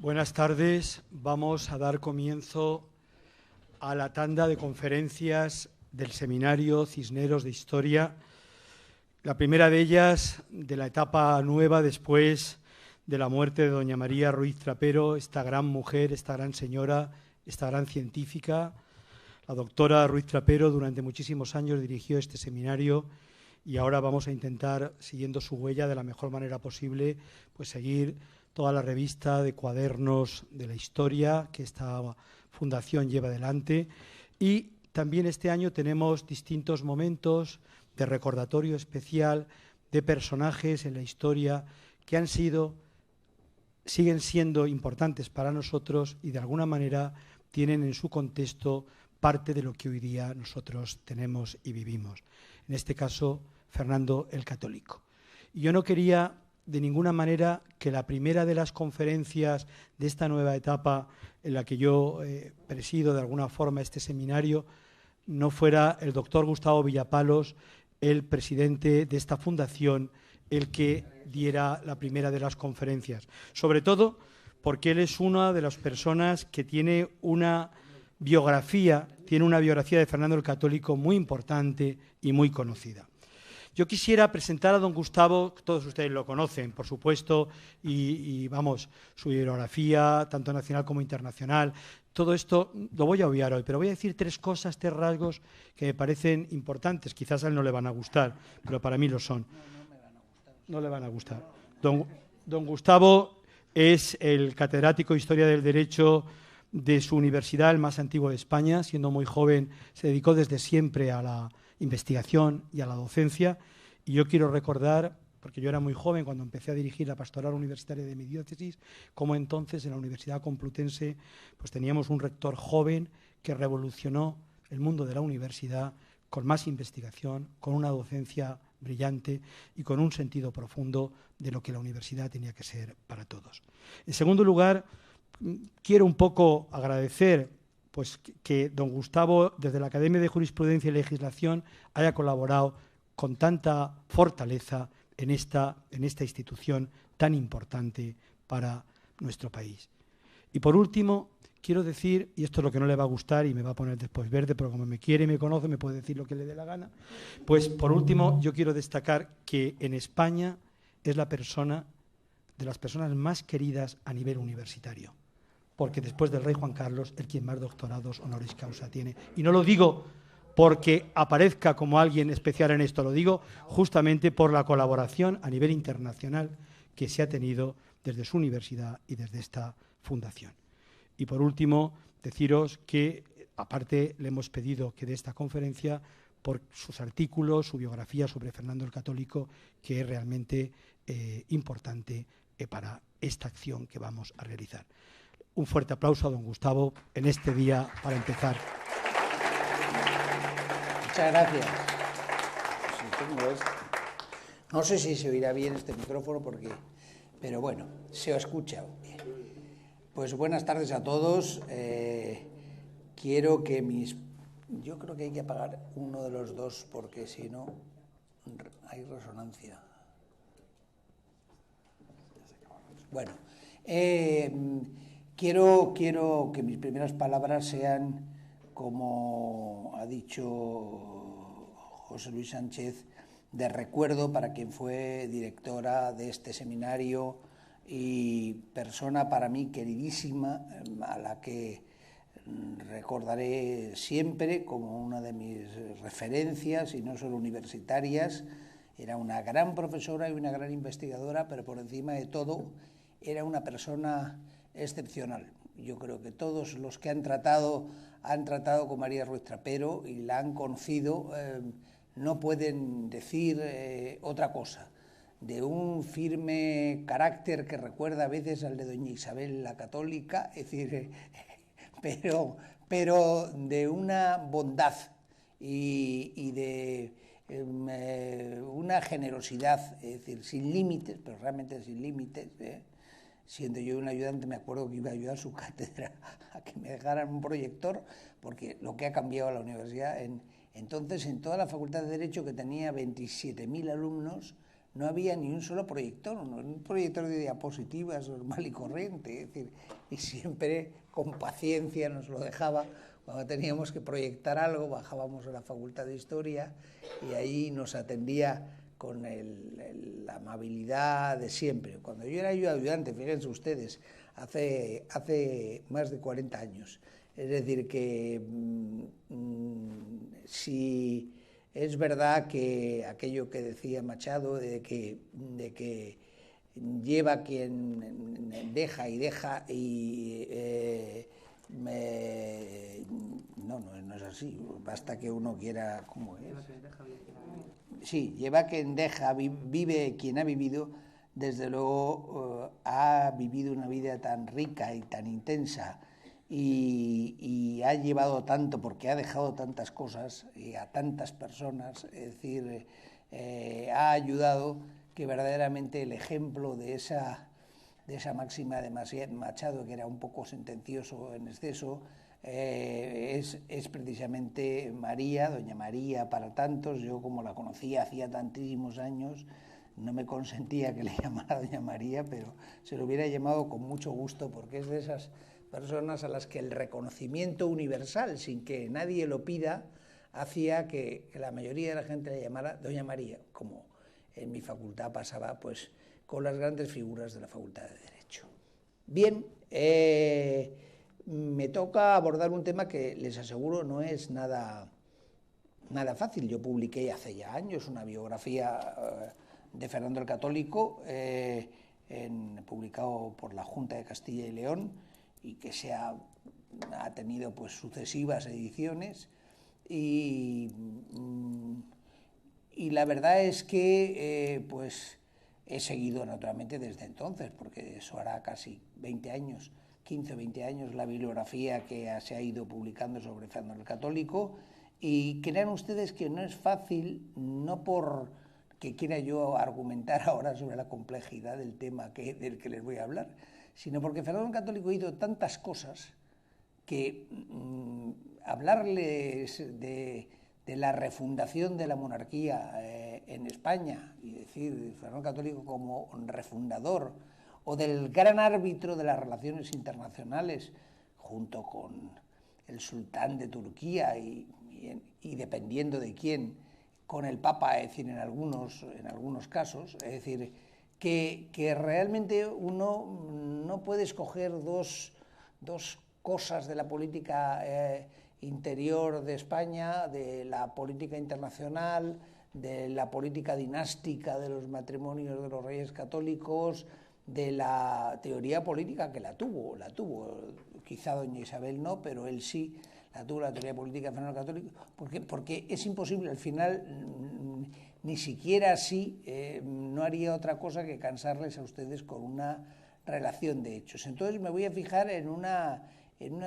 Buenas tardes. Vamos a dar comienzo a la tanda de conferencias del Seminario Cisneros de Historia. La primera de ellas, de la etapa nueva después de la muerte de doña María Ruiz Trapero, esta gran mujer, esta gran señora, esta gran científica. La doctora Ruiz Trapero durante muchísimos años dirigió este seminario y ahora vamos a intentar, siguiendo su huella de la mejor manera posible, pues seguir toda la revista de cuadernos de la historia que esta fundación lleva adelante. Y también este año tenemos distintos momentos de recordatorio especial de personajes en la historia que han sido, siguen siendo importantes para nosotros y de alguna manera tienen en su contexto parte de lo que hoy día nosotros tenemos y vivimos. En este caso, Fernando el Católico. Y yo no quería de ninguna manera que la primera de las conferencias de esta nueva etapa en la que yo presido de alguna forma este seminario no fuera el doctor Gustavo Villapalos, el presidente de esta fundación, el que diera la primera de las conferencias. Sobre todo porque él es una de las personas que tiene una biografía de Fernando el Católico muy importante y muy conocida. Yo quisiera presentar a don Gustavo, todos ustedes lo conocen, por supuesto, y vamos, su bibliografía, tanto nacional como internacional. Todo esto lo voy a obviar hoy, pero voy a decir tres cosas, tres rasgos que me parecen importantes. Quizás a él no le van a gustar, pero para mí lo son. No le van a gustar. Don Gustavo es el catedrático de Historia del Derecho de su universidad, el más antiguo de España. Siendo muy joven, se dedicó desde siempre a la investigación y a la docencia, y yo quiero recordar, porque yo era muy joven cuando empecé a dirigir la pastoral universitaria de mi diócesis, como entonces en la Universidad Complutense pues teníamos un rector joven que revolucionó el mundo de la universidad con más investigación, con una docencia brillante y con un sentido profundo de lo que la universidad tenía que ser para todos. En segundo lugar, quiero un poco agradecer pues que don Gustavo, desde la Academia de Jurisprudencia y Legislación, haya colaborado con tanta fortaleza en esta institución tan importante para nuestro país. Y por último, quiero decir, y esto es lo que no le va a gustar y me va a poner después verde, pero como me quiere y me conoce, me puede decir lo que le dé la gana, pues por último yo quiero destacar que en España es la persona de las personas más queridas a nivel universitario, porque después del rey Juan Carlos, el quien más doctorados honoris causa tiene. Y no lo digo porque aparezca como alguien especial en esto, lo digo justamente por la colaboración a nivel internacional que se ha tenido desde su universidad y desde esta fundación. Y por último, deciros que, aparte, le hemos pedido que dé esta conferencia por sus artículos, su biografía sobre Fernando el Católico, que es realmente importante para esta acción que vamos a realizar. Un fuerte aplauso a don Gustavo en este día para empezar. Muchas gracias. No sé si se oirá bien este micrófono, pero bueno, se ha escuchado bien. Pues buenas tardes a todos. Quiero que yo creo que hay que apagar uno de los dos porque si no hay resonancia. Bueno, quiero que mis primeras palabras sean, como ha dicho José Luis Sánchez, de recuerdo para quien fue directora de este seminario y persona para mí queridísima, a la que recordaré siempre como una de mis referencias, y no solo universitarias. Era una gran profesora y una gran investigadora, pero por encima de todo era una persona excepcional. Yo creo que todos los que han tratado con María Ruiz Trapero y la han conocido no pueden decir otra cosa. De un firme carácter que recuerda a veces al de doña Isabel la Católica, es decir, pero de una bondad y de una generosidad, es decir, sin límites, pero realmente sin límites. Siendo yo un ayudante, me acuerdo que iba a ayudar a su cátedra a que me dejaran un proyector, porque lo que ha cambiado la universidad entonces, en toda la Facultad de Derecho, que tenía 27.000 alumnos, no había ni un solo proyector, un proyector de diapositivas normal y corriente, es decir, y siempre con paciencia nos lo dejaba. Cuando teníamos que proyectar algo, bajábamos a la Facultad de Historia y ahí nos atendía con la amabilidad de siempre. Cuando yo era ayudante, fíjense ustedes, hace más de 40 años. Es decir, que si es verdad que aquello que decía Machado, de que lleva quien deja y deja y... no es así, basta que uno quiera, ¿cómo es? Sí, lleva quien deja, vive quien ha vivido, desde luego ha vivido una vida tan rica y tan intensa y ha llevado tanto, porque ha dejado tantas cosas y a tantas personas, es decir, ha ayudado, que verdaderamente el ejemplo de esa máxima de Machado, que era un poco sentencioso en exceso, es precisamente María, doña María para tantos. Yo, como la conocía hacía tantísimos años, no me consentía que le llamara doña María, pero se lo hubiera llamado con mucho gusto, porque es de esas personas a las que el reconocimiento universal, sin que nadie lo pida, hacía que la mayoría de la gente le llamara doña María, como en mi facultad pasaba pues con las grandes figuras de la Facultad de Derecho. Bien, me toca abordar un tema que les aseguro no es nada fácil. Yo publiqué hace ya años una biografía de Fernando el Católico, publicado por la Junta de Castilla y León, y que ha tenido pues sucesivas ediciones, y la verdad es que pues he seguido naturalmente desde entonces, porque eso hará casi 20 años, 15 o 20 años, la bibliografía que se ha ido publicando sobre Fernando el Católico, y crean ustedes que no es fácil, no por que quiera yo argumentar ahora sobre la complejidad del tema del que les voy a hablar, sino porque Fernando el Católico hizo tantas cosas que hablarles de la refundación de la monarquía en España, y decir Fernando el Católico como refundador, o del gran árbitro de las relaciones internacionales, junto con el sultán de Turquía y dependiendo de quién, con el Papa, es decir, en algunos casos, es decir, que realmente uno no puede escoger dos cosas de la política interior de España, de la política internacional, de la política dinástica de los matrimonios de los reyes católicos, de la teoría política, que la tuvo, quizá doña Isabel no, pero él sí, la tuvo, la teoría política de Fernando el Católico, porque es imposible, al final, ni siquiera así, no haría otra cosa que cansarles a ustedes con una relación de hechos. Entonces me voy a fijar en una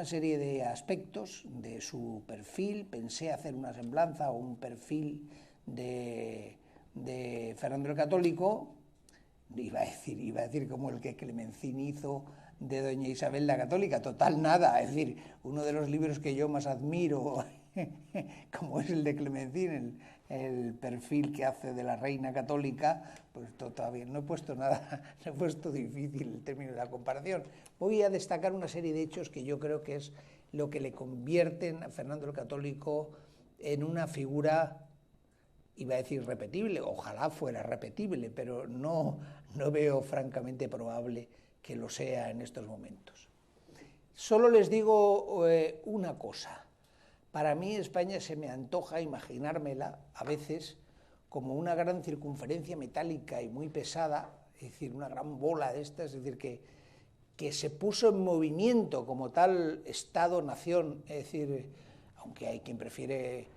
serie de aspectos de su perfil. Pensé hacer una semblanza o un perfil de Fernando el Católico. Iba a decir como el que Clemencín hizo de doña Isabel la Católica, total nada, es decir, uno de los libros que yo más admiro, como es el de Clemencín, el perfil que hace de la reina católica, pues todavía no he puesto nada, no he puesto difícil el término de la comparación. Voy a destacar una serie de hechos que yo creo que es lo que le convierten a Fernando el Católico en una figura, iba a decir repetible, ojalá fuera repetible, pero no veo francamente probable que lo sea en estos momentos. Solo les digo una cosa. Para mí España se me antoja imaginármela a veces como una gran circunferencia metálica y muy pesada, es decir, una gran bola de estas, es decir, que se puso en movimiento como tal Estado-nación, es decir, aunque hay quien prefiere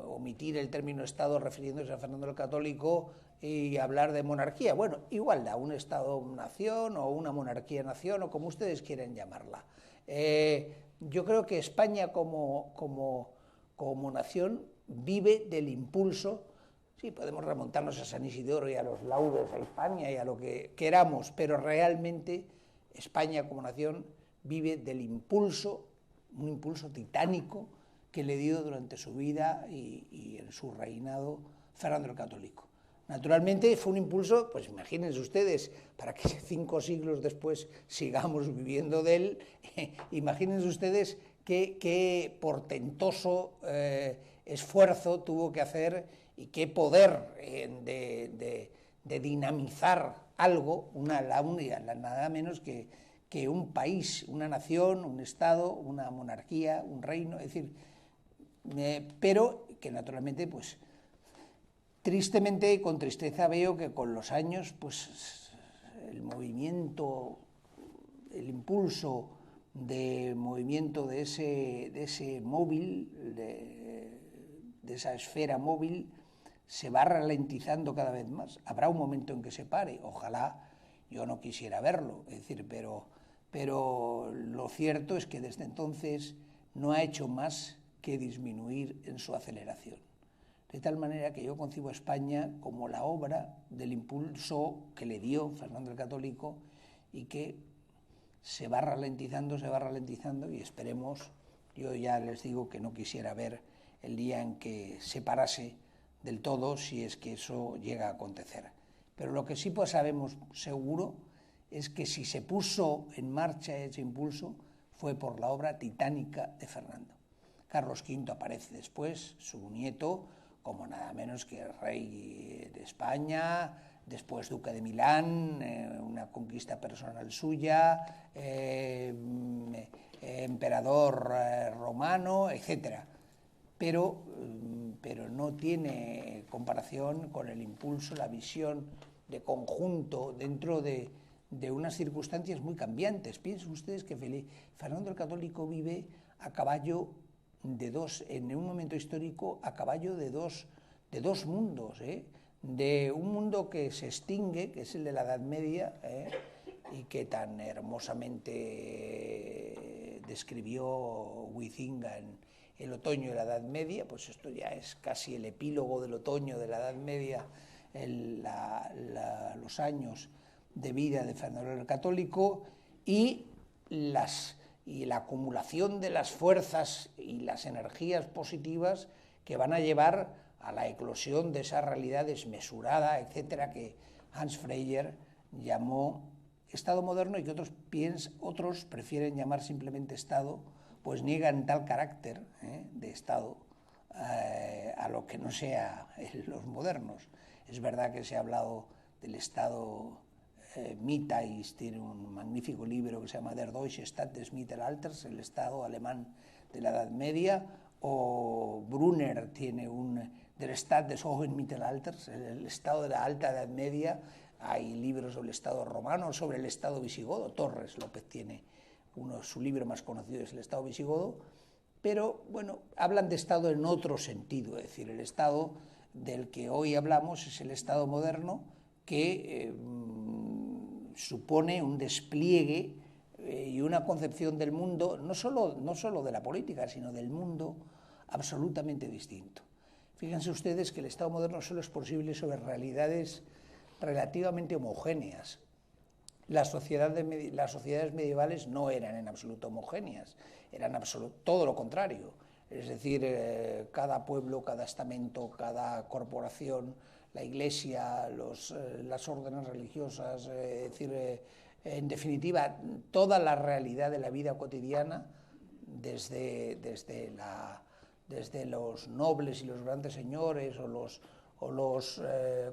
omitir el término Estado refiriéndose a Fernando el Católico y hablar de monarquía. Bueno, igualdad, un Estado-nación o una monarquía-nación o como ustedes quieran llamarla. Yo creo que España como nación vive del impulso. Sí, podemos remontarnos a San Isidoro y a los laudes a España y a lo que queramos, pero realmente España como nación vive del impulso, un impulso titánico que le dio durante su vida y en su reinado Fernando el Católico. Naturalmente fue un impulso, pues imagínense ustedes, para que 5 siglos después sigamos viviendo de él, imagínense ustedes qué portentoso esfuerzo tuvo que hacer y qué poder de dinamizar algo, nada menos que un país, una nación, un Estado, una monarquía, un reino, es decir, pero que naturalmente, pues, tristemente y con tristeza veo que con los años, pues, el movimiento, el impulso de movimiento de ese móvil, de esa esfera móvil, se va ralentizando cada vez más. Habrá un momento en que se pare, ojalá, yo no quisiera verlo, es decir, pero lo cierto es que desde entonces no ha hecho más que disminuir en su aceleración. De tal manera que yo concibo a España como la obra del impulso que le dio Fernando el Católico y que se va ralentizando y esperemos, yo ya les digo que no quisiera ver el día en que se parase del todo, si es que eso llega a acontecer. Pero lo que sí pues sabemos seguro es que si se puso en marcha ese impulso fue por la obra titánica de Fernando. Carlos V aparece después, su nieto, como nada menos que el rey de España, después duque de Milán, una conquista personal suya, emperador romano, etc. Pero no tiene comparación con el impulso, la visión de conjunto dentro de unas circunstancias muy cambiantes. Piensen ustedes que Fernando el Católico vive a caballo en un momento histórico a caballo de dos mundos, de un mundo que se extingue, que es el de la Edad Media, y que tan hermosamente describió Huizinga en El otoño de la Edad Media. Pues esto ya es casi el epílogo del otoño de la Edad Media, los años de vida de Fernando el Católico, y la acumulación de las fuerzas y las energías positivas que van a llevar a la eclosión de esa realidad desmesurada, etcétera, que Hans Freyer llamó Estado moderno y que otros prefieren llamar simplemente Estado, pues niegan tal carácter de Estado a lo que no sea los modernos. Es verdad que se ha hablado del Estado Mitteis, tiene un magnífico libro que se llama Der Deutsche Staat des Mittelalters, el Estado alemán de la Edad Media, o Brunner tiene Der Staat des Hohen Mittelalters, el Estado de la Alta Edad Media. Hay libros sobre el Estado romano, sobre el Estado visigodo. Torres López tiene su libro más conocido, es el Estado visigodo, pero bueno, hablan de Estado en otro sentido, es decir, el Estado del que hoy hablamos es el Estado moderno, que supone un despliegue y una concepción del mundo, no solo de la política, sino del mundo, absolutamente distinto. Fíjense ustedes que el Estado moderno solo es posible sobre realidades relativamente homogéneas. Las sociedades medievales no eran en absoluto homogéneas, eran todo lo contrario. Es decir, cada pueblo, cada estamento, cada corporación, la Iglesia, las órdenes religiosas, es decir, en definitiva, toda la realidad de la vida cotidiana, desde los nobles y los grandes señores o los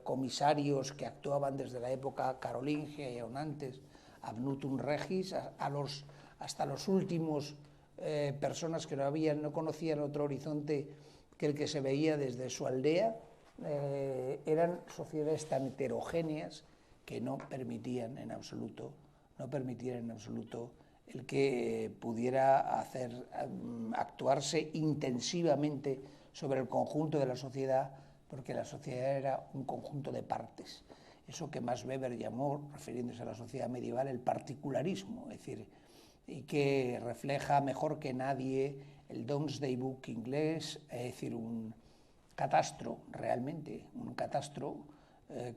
comisarios que actuaban desde la época carolingia y aún antes, Abnutum Regis, hasta los últimos personas que no conocían otro horizonte que el que se veía desde su aldea, eran sociedades tan heterogéneas que no permitían en absoluto el que pudiera actuarse intensivamente sobre el conjunto de la sociedad, porque la sociedad era un conjunto de partes. Eso que Max Weber llamó, refiriéndose a la sociedad medieval, el particularismo, es decir, y que refleja mejor que nadie el Domesday Book inglés, es decir, un catastro, realmente, un catastro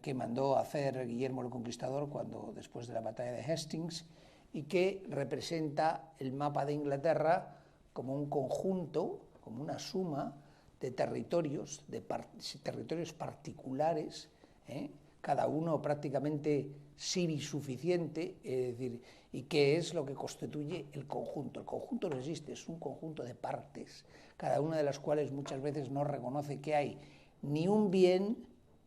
que mandó hacer Guillermo el Conquistador después de la batalla de Hastings, y que representa el mapa de Inglaterra como un conjunto, como una suma de territorios particulares, cada uno prácticamente semi-suficiente, es decir, y qué es lo que constituye el conjunto. El conjunto no existe, es un conjunto de partes, cada una de las cuales muchas veces no reconoce que hay ni un bien,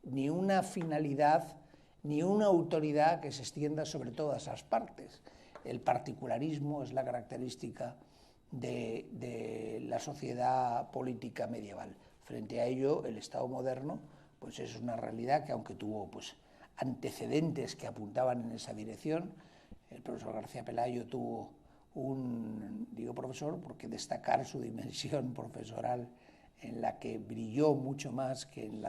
ni una finalidad, ni una autoridad que se extienda sobre todas esas partes. El particularismo es la característica de la sociedad política medieval. Frente a ello, el Estado moderno pues es una realidad que, aunque tuvo pues, antecedentes que apuntaban en esa dirección, el profesor García Pelayo tuvo digo profesor porque destacar su dimensión profesoral, en la que brilló mucho más que en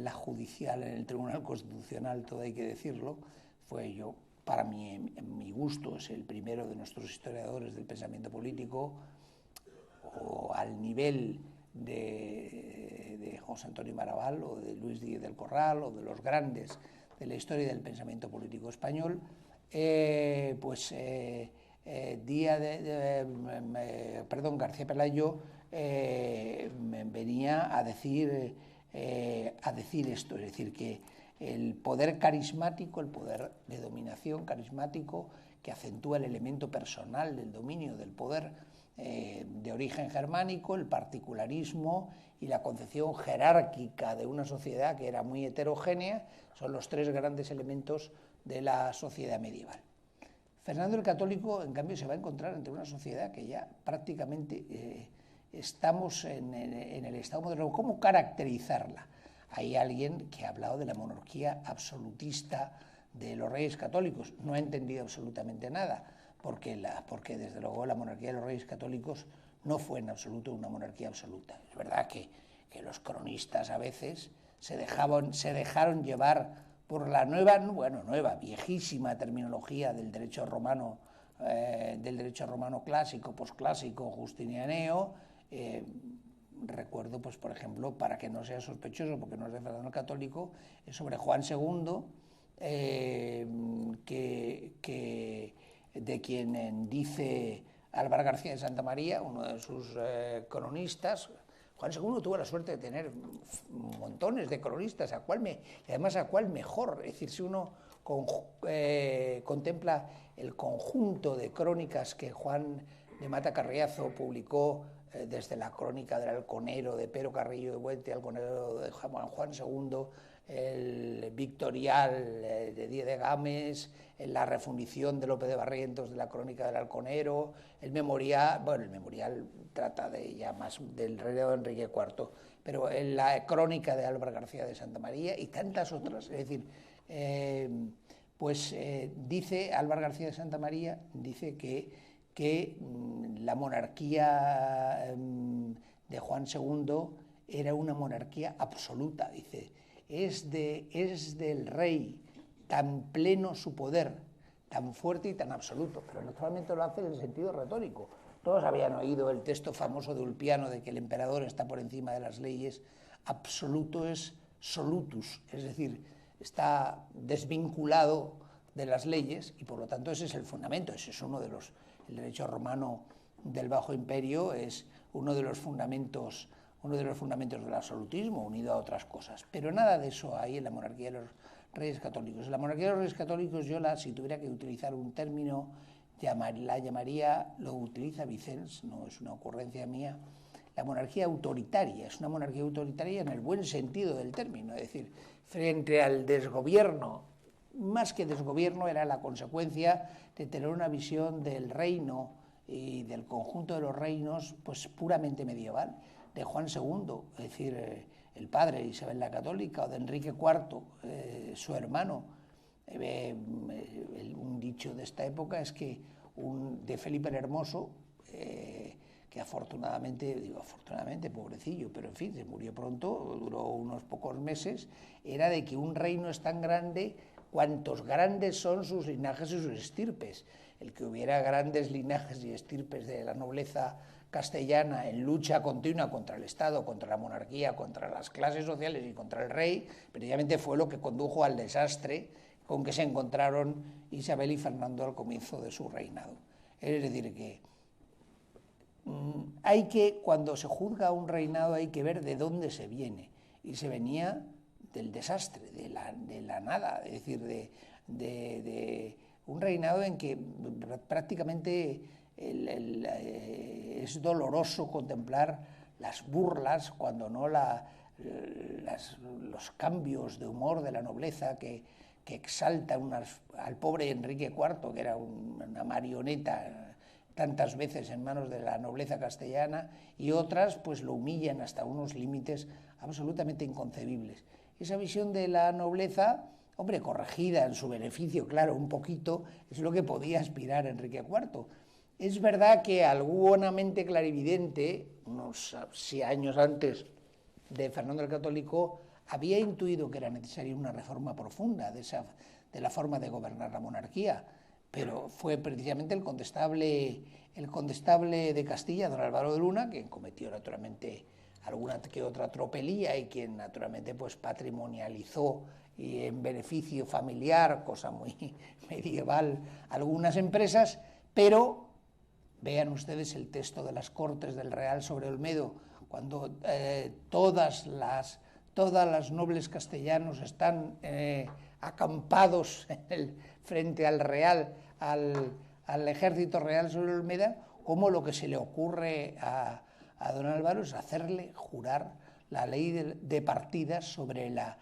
la judicial, en el Tribunal Constitucional, todo hay que decirlo, fue yo, para mí, en mi gusto, es el primero de nuestros historiadores del pensamiento político, o al nivel de José Antonio Maraval o de Luis Díez del Corral o de los grandes de la historia del pensamiento político español, García Pelayo venía a decir esto, es decir, que el poder carismático, el poder de dominación carismático que acentúa el elemento personal del dominio del poder de origen germánico, el particularismo y la concepción jerárquica de una sociedad que era muy heterogénea, son los tres grandes elementos de la sociedad medieval. Fernando el Católico, en cambio, se va a encontrar entre una sociedad que ya prácticamente estamos en el Estado moderno. ¿Cómo caracterizarla? Hay alguien que ha hablado de la monarquía absolutista de los reyes católicos. No ha entendido absolutamente nada, porque desde luego la monarquía de los reyes católicos no fue en absoluto una monarquía absoluta. Es verdad que los cronistas a veces se dejaron llevar por la viejísima terminología del derecho romano clásico, posclásico, justinianeo. Recuerdo, pues, por ejemplo, para que no sea sospechoso, porque no es de Fernando el Católico, es sobre Juan II, de quien dice Álvaro García de Santa María, uno de sus cronistas. Juan II tuvo la suerte de tener montones de cronistas, además a cuál mejor. Es decir, si uno contempla el conjunto de crónicas que Juan de Mata Carriazo publicó, desde la crónica del halconero de Pero Carrillo de Huete, halconero de Juan II, el Victorial de Díez de Gámez, la refundición de Lope de Barrientos de la crónica del halconero, el memorial trata ya más del reinado de Enrique IV, pero en la crónica de Álvaro García de Santa María y tantas otras. Es decir, dice Álvaro García de Santa María, dice que la monarquía de Juan II era una monarquía absoluta. Dice, es del rey tan pleno su poder, tan fuerte y tan absoluto, pero naturalmente lo hace en el sentido retórico. Todos habían oído el texto famoso de Ulpiano de que el emperador está por encima de las leyes. Absoluto es solutus, es decir, está desvinculado de las leyes, y por lo tanto ese es el fundamento. Ese es uno de los... El derecho romano del Bajo Imperio es uno de los fundamentos del absolutismo, unido a otras cosas. Pero nada de eso hay en la monarquía de los reyes católicos. En la monarquía de los reyes católicos, si tuviera que utilizar un término, la llamaría, lo utiliza Vicens, no es una ocurrencia mía, la monarquía autoritaria. Es una monarquía autoritaria en el buen sentido del término, es decir, frente al desgobierno. Más que desgobierno, era la consecuencia de tener una visión del reino y del conjunto de los reinos pues puramente medieval, de Juan II, es decir, el padre de Isabel la Católica, o de Enrique IV, su hermano. Un dicho de esta época es que de Felipe el Hermoso, que afortunadamente, pobrecillo, pero en fin, se murió pronto, duró unos pocos meses, era de que un reino es tan grande cuantos grandes son sus linajes y sus estirpes. El que hubiera grandes linajes y estirpes de la nobleza castellana en lucha continua contra el Estado, contra la monarquía, contra las clases sociales y contra el rey, precisamente fue lo que condujo al desastre con que se encontraron Isabel y Fernando al comienzo de su reinado. Es decir, que cuando se juzga un reinado hay que ver de dónde se viene, y se venía del desastre, de la nada, es decir, de un reinado en que prácticamente es doloroso contemplar las burlas, cuando no los cambios de humor de la nobleza que exaltan al pobre Enrique IV, que era una marioneta tantas veces en manos de la nobleza castellana, y otras pues lo humillan hasta unos límites absolutamente inconcebibles. Esa visión de la nobleza, hombre, corregida en su beneficio, claro, un poquito, es lo que podía aspirar Enrique IV. Es verdad que alguna mente clarividente, unos 6 años antes de Fernando el Católico, había intuido que era necesaria una reforma profunda de la forma de gobernar la monarquía, pero fue precisamente el condestable de Castilla, don Álvaro de Luna, quien cometió naturalmente alguna que otra tropelía y quien naturalmente pues patrimonializó y en beneficio familiar, cosa muy medieval, algunas empresas, pero vean ustedes el texto de las Cortes del Real sobre Olmedo, cuando todas las nobles castellanos están acampados frente al Real, al ejército real sobre Olmeda, como lo que se le ocurre a don Álvaro es hacerle jurar la ley de partidas sobre la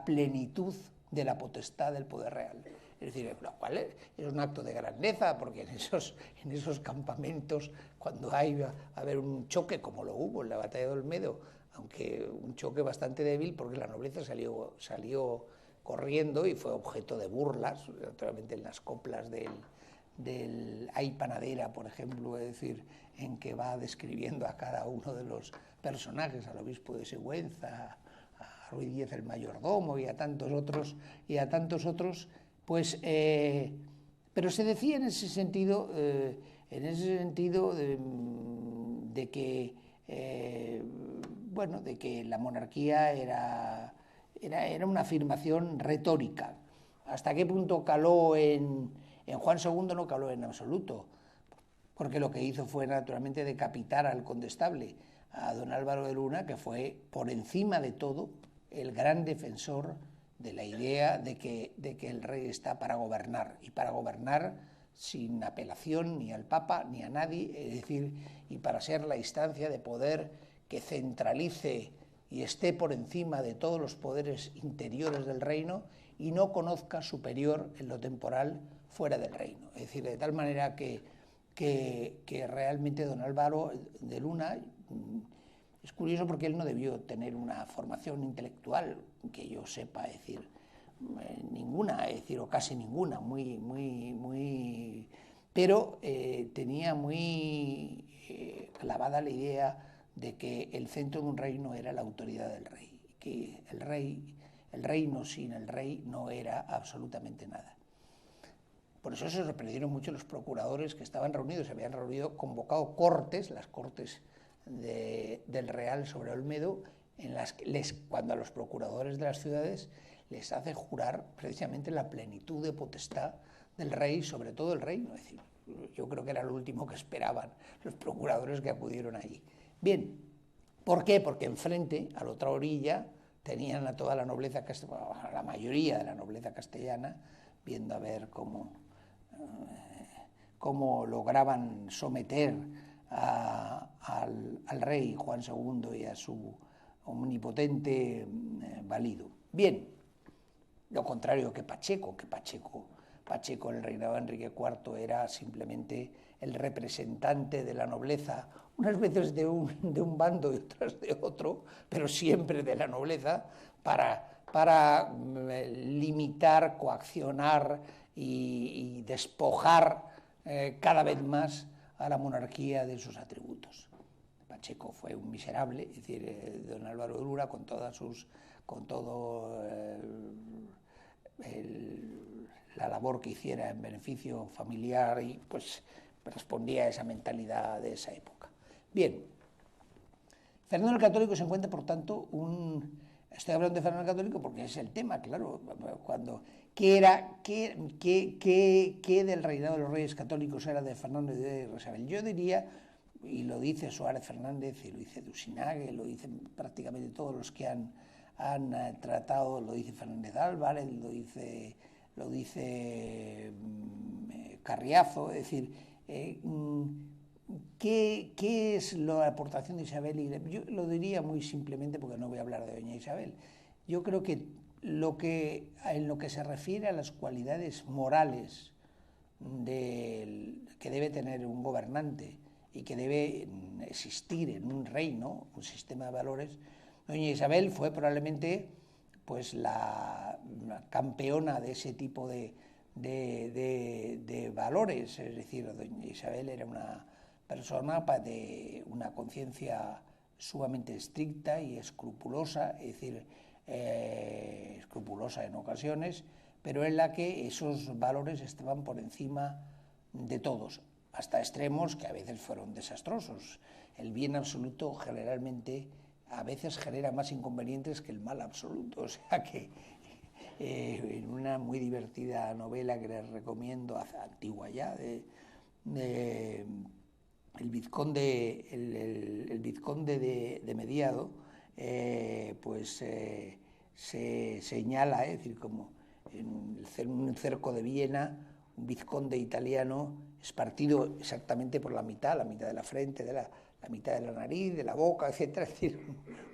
plenitud de la potestad del poder real. Es decir, lo cual es un acto de grandeza, porque en esos campamentos, cuando va a haber un choque, como lo hubo en la batalla de Olmedo, aunque un choque bastante débil, porque la nobleza salió corriendo y fue objeto de burlas, naturalmente en las coplas del Ay Panadera, por ejemplo, es decir, en que va describiendo a cada uno de los personajes, al obispo de Sigüenza, a Ruy Díez el mayordomo y a tantos otros, pues, pero se decía en ese sentido, de que de que la monarquía era una afirmación retórica. ¿Hasta qué punto caló en Juan II? No caló en absoluto, porque lo que hizo fue naturalmente decapitar al condestable, a don Álvaro de Luna, que fue por encima de todo el gran defensor de la idea de que el rey está para gobernar, y para gobernar sin apelación ni al Papa ni a nadie, es decir, y para ser la instancia de poder que centralice y esté por encima de todos los poderes interiores del reino y no conozca superior en lo temporal fuera del reino. Es decir, de tal manera que realmente don Álvaro de Luna, es curioso porque él no debió tener una formación intelectual, que yo sepa, es decir, ninguna, es decir, o casi ninguna, pero tenía muy clavada la idea de que el centro de un reino era la autoridad del rey, que el reino sin el rey no era absolutamente nada. Por eso se sorprendieron mucho los procuradores que estaban reunidos, se habían convocado cortes, las cortes del Real sobre Olmedo, en las que cuando a los procuradores de las ciudades les hace jurar precisamente la plenitud de potestad del rey sobre todo el reino. Es decir, yo creo que era lo último que esperaban los procuradores que acudieron allí. Bien, ¿por qué? Porque enfrente, a la otra orilla, tenían a toda la nobleza castellana, a la mayoría de la nobleza castellana, viendo a ver cómo lograban someter al rey Juan II y a su omnipotente valido. Bien, lo contrario que Pacheco, en el reinado de Enrique IV era simplemente el representante de la nobleza, unas veces de un bando y otras de otro, pero siempre de la nobleza, para limitar, coaccionar y despojar cada vez más a la monarquía de sus atributos. Pacheco fue un miserable, es decir, don Álvaro de Luna, con todo la labor que hiciera en beneficio familiar, y pues respondía a esa mentalidad de esa época. Bien, Fernando el Católico se encuentra, por tanto, estoy hablando de Fernando el Católico porque es el tema, claro, ¿qué del reinado de los reyes católicos era de Fernando y de Isabel? Yo diría, y lo dice Suárez Fernández, y lo dice Dusinague, lo dicen prácticamente todos los que han han tratado, lo dice Fernández Álvarez, lo dice Carriazo, es decir, ¿qué es la aportación de Isabel? Yo lo diría muy simplemente porque no voy a hablar de doña Isabel. Yo creo que en lo que se refiere a las cualidades morales que debe tener un gobernante y que debe existir en un reino, un sistema de valores, doña Isabel fue probablemente pues la campeona de ese tipo de valores. Es decir, doña Isabel era una persona de una conciencia sumamente estricta y escrupulosa, es decir, escrupulosa en ocasiones, pero en la que esos valores estaban por encima de todos, hasta extremos que a veces fueron desastrosos. El bien absoluto generalmente a veces genera más inconvenientes que el mal absoluto, o sea que en una muy divertida novela que les recomiendo, antigua ya, el vizconde de Mediado, pues se señala, es decir, como en un cerco de Viena, un vizconde italiano es partido exactamente por la mitad de la frente, la mitad de la nariz, de la boca, etcétera, es decir,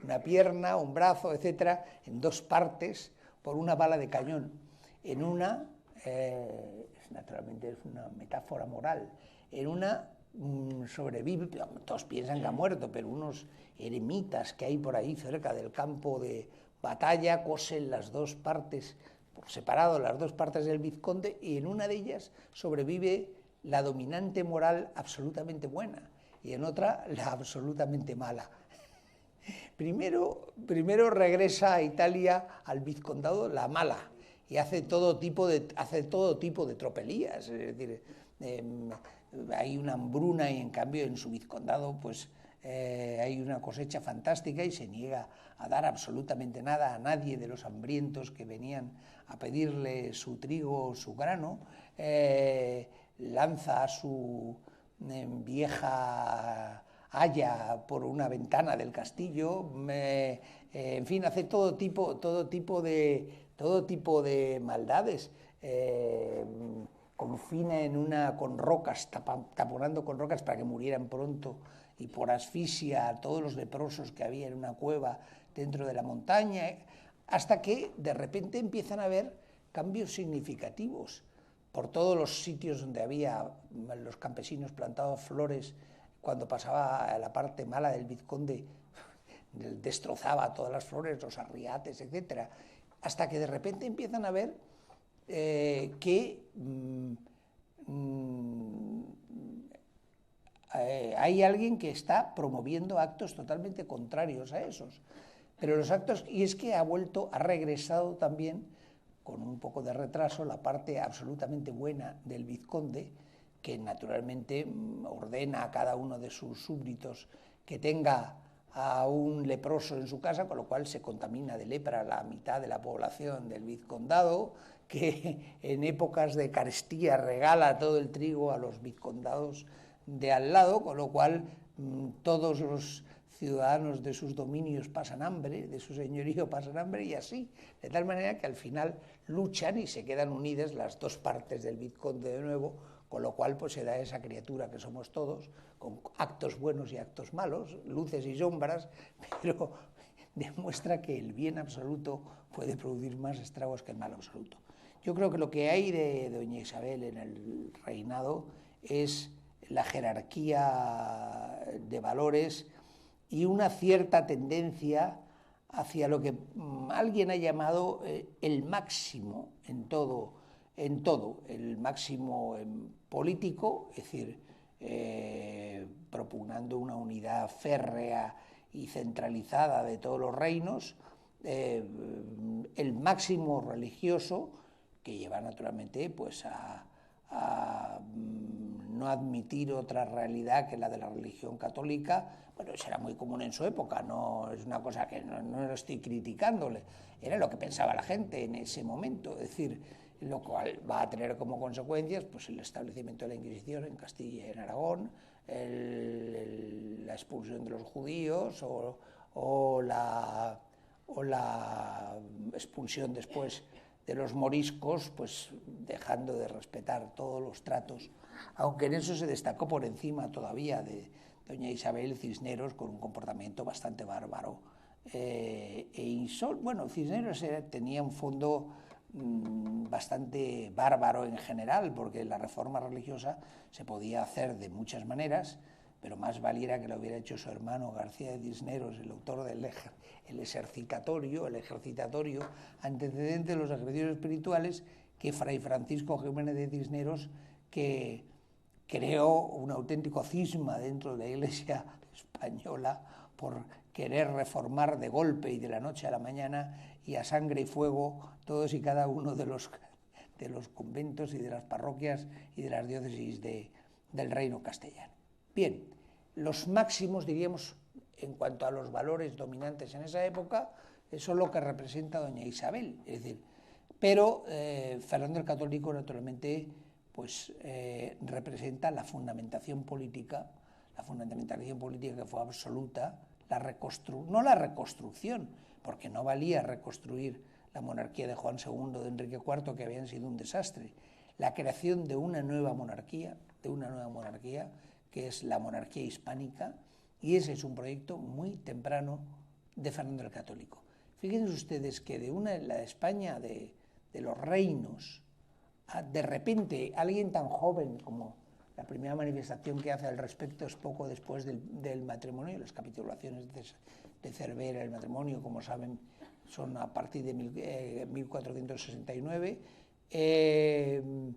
una pierna, un brazo, etcétera, en dos partes por una bala de cañón. En una, naturalmente es una metáfora moral, en una sobrevive, todos piensan que ha muerto, pero unos eremitas que hay por ahí cerca del campo de batalla cosen las dos partes, por separado, las dos partes del vizconde, y en una de ellas sobrevive la dominante moral absolutamente buena y en otra la absolutamente mala. Primero regresa a Italia, al vizcondado, la mala, y hace todo tipo de tropelías, es decir, hay una hambruna y en cambio en su vizcondado pues hay una cosecha fantástica y se niega a dar absolutamente nada a nadie de los hambrientos que venían a pedirle su trigo o su grano, lanza a su vieja haya por una ventana del castillo, en fin, hace todo tipo de maldades, confina con rocas, taponando con rocas para que murieran pronto y por asfixia a todos los leprosos que había en una cueva dentro de la montaña, hasta que de repente empiezan a haber cambios significativos. Por todos los sitios donde había los campesinos plantados flores, cuando pasaba a la parte mala del vizconde, destrozaba todas las flores, los arriates, etc. Hasta que de repente empiezan a ver que hay alguien que está promoviendo actos totalmente contrarios a esos. Pero los actos, y es que ha regresado también, con un poco de retraso, la parte absolutamente buena del vizconde, que naturalmente ordena a cada uno de sus súbditos que tenga a un leproso en su casa, con lo cual se contamina de lepra la mitad de la población del vizcondado, que en épocas de carestía regala todo el trigo a los vizcondados de al lado, con lo cual todos los ciudadanos de sus dominios pasan hambre, de su señorío pasan hambre, y así, de tal manera que al final luchan y se quedan unidas las dos partes del vizconde de nuevo, con lo cual pues se da esa criatura que somos todos, con actos buenos y actos malos, luces y sombras, pero demuestra que el bien absoluto puede producir más estragos que el mal absoluto. Yo creo que lo que hay de doña Isabel en el reinado es la jerarquía de valores y una cierta tendencia hacia lo que alguien ha llamado el máximo en todo, el máximo político, es decir, propugnando una unidad férrea y centralizada de todos los reinos, el máximo religioso, que lleva naturalmente pues a no admitir otra realidad que la de la religión católica. Bueno, eso era muy común en su época, no es una cosa que no lo estoy criticándole, era lo que pensaba la gente en ese momento, es decir, lo cual va a tener como consecuencias pues el establecimiento de la Inquisición en Castilla y en Aragón, la expulsión de los judíos o o la expulsión después de los moriscos, pues dejando de respetar todos los tratos, aunque en eso se destacó por encima todavía de doña Isabel Cisneros, con un comportamiento bastante bárbaro. Bueno, Cisneros tenía un fondo bastante bárbaro en general, porque la reforma religiosa se podía hacer de muchas maneras, pero más valiera que lo hubiera hecho su hermano García de Cisneros, el autor del el ejercitatorio, antecedente de los ejercicios espirituales, que Fray Francisco Jiménez de Cisneros, que creó un auténtico cisma dentro de la Iglesia española por querer reformar de golpe y de la noche a la mañana y a sangre y fuego todos y cada uno de los conventos y de las parroquias y de las diócesis del reino castellano. Bien, los máximos, diríamos, en cuanto a los valores dominantes en esa época, eso es lo que representa doña Isabel, es decir, pero Fernando el Católico, naturalmente, pues representa la fundamentación política que fue absoluta, no la reconstrucción, porque no valía reconstruir la monarquía de Juan II, de Enrique IV, que habían sido un desastre, la creación de una nueva monarquía, que es la monarquía hispánica, y ese es un proyecto muy temprano de Fernando el Católico. Fíjense ustedes que de la España de los reinos, de repente alguien tan joven como la primera manifestación que hace al respecto es poco después del matrimonio, las capitulaciones de Cervera, el matrimonio, como saben, son a partir de 1469, en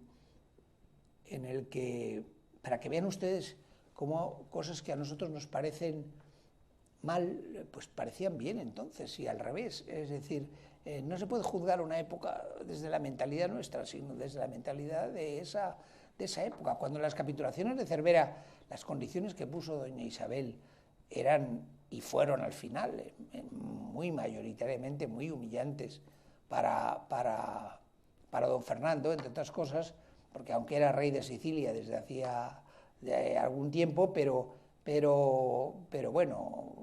el que, para que vean ustedes cómo cosas que a nosotros nos parecen mal, pues parecían bien entonces, y al revés. Es decir, no se puede juzgar una época desde la mentalidad nuestra, sino desde la mentalidad de esa época. Cuando las capitulaciones de Cervera, las condiciones que puso doña Isabel eran y fueron al final muy mayoritariamente muy humillantes para don Fernando, entre otras cosas, porque aunque era rey de Sicilia desde hacía algún tiempo, pero bueno,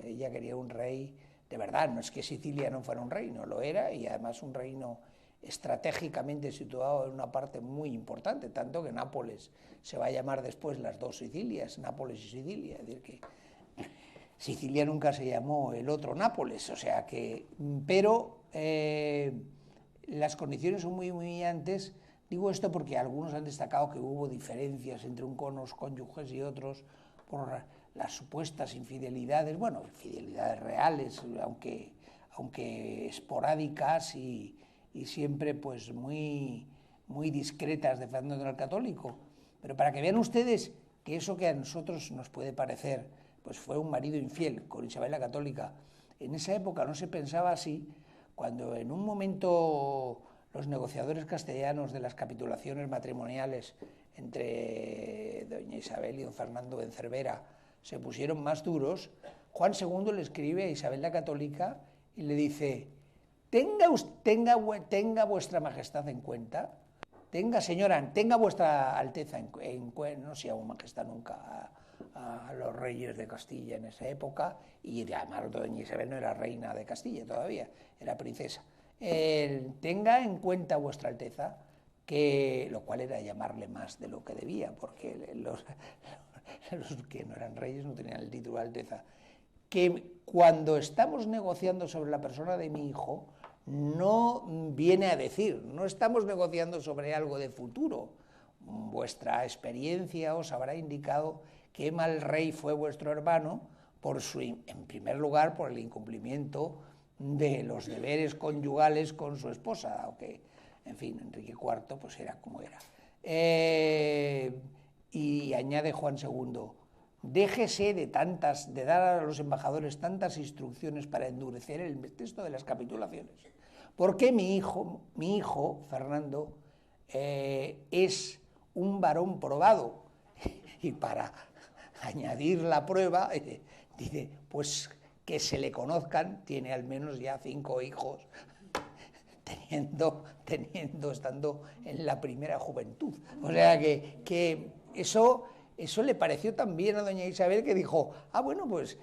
ella quería un rey de verdad. No es que Sicilia no fuera un reino, lo era, y además un reino estratégicamente situado en una parte muy importante, tanto que Nápoles se va a llamar después las dos Sicilias, Nápoles y Sicilia, es decir, que Sicilia nunca se llamó el otro Nápoles, o sea que, pero las condiciones son muy humillantes. Digo esto porque algunos han destacado que hubo diferencias entre unos cónyuges y otros por las supuestas infidelidades, bueno, infidelidades reales, aunque esporádicas y siempre pues muy discretas de Fernando el Católico. Pero para que vean ustedes que eso que a nosotros nos puede parecer, pues fue un marido infiel con Isabel la Católica, en esa época no se pensaba así, cuando en un momento los negociadores castellanos de las capitulaciones matrimoniales entre doña Isabel y don Fernando en Cervera se pusieron más duros, Juan II le escribe a Isabel la Católica y le dice: tenga vuestra majestad en cuenta, tenga vuestra alteza en cuenta, no se llamó majestad nunca a los reyes de Castilla en esa época, y además doña Isabel no era reina de Castilla todavía, era princesa. Tenga en cuenta vuestra alteza, que lo cual era llamarle más de lo que debía, porque los que no eran reyes no tenían el título de alteza, que cuando estamos negociando sobre la persona de mi hijo, no viene a decir, no estamos negociando sobre algo de futuro. Vuestra experiencia os habrá indicado qué mal rey fue vuestro hermano, en primer lugar, por el incumplimiento de los deberes conyugales con su esposa, aunque, en fin, Enrique IV pues era como era. Y añade Juan II: déjese de dar a los embajadores tantas instrucciones para endurecer el texto de las capitulaciones, porque mi hijo Fernando, es un varón probado. Y para añadir la prueba, dice, pues que se le conozcan, tiene al menos ya 5 hijos, estando en la primera juventud. O sea que eso le pareció tan bien a doña Isabel que dijo: bueno, pues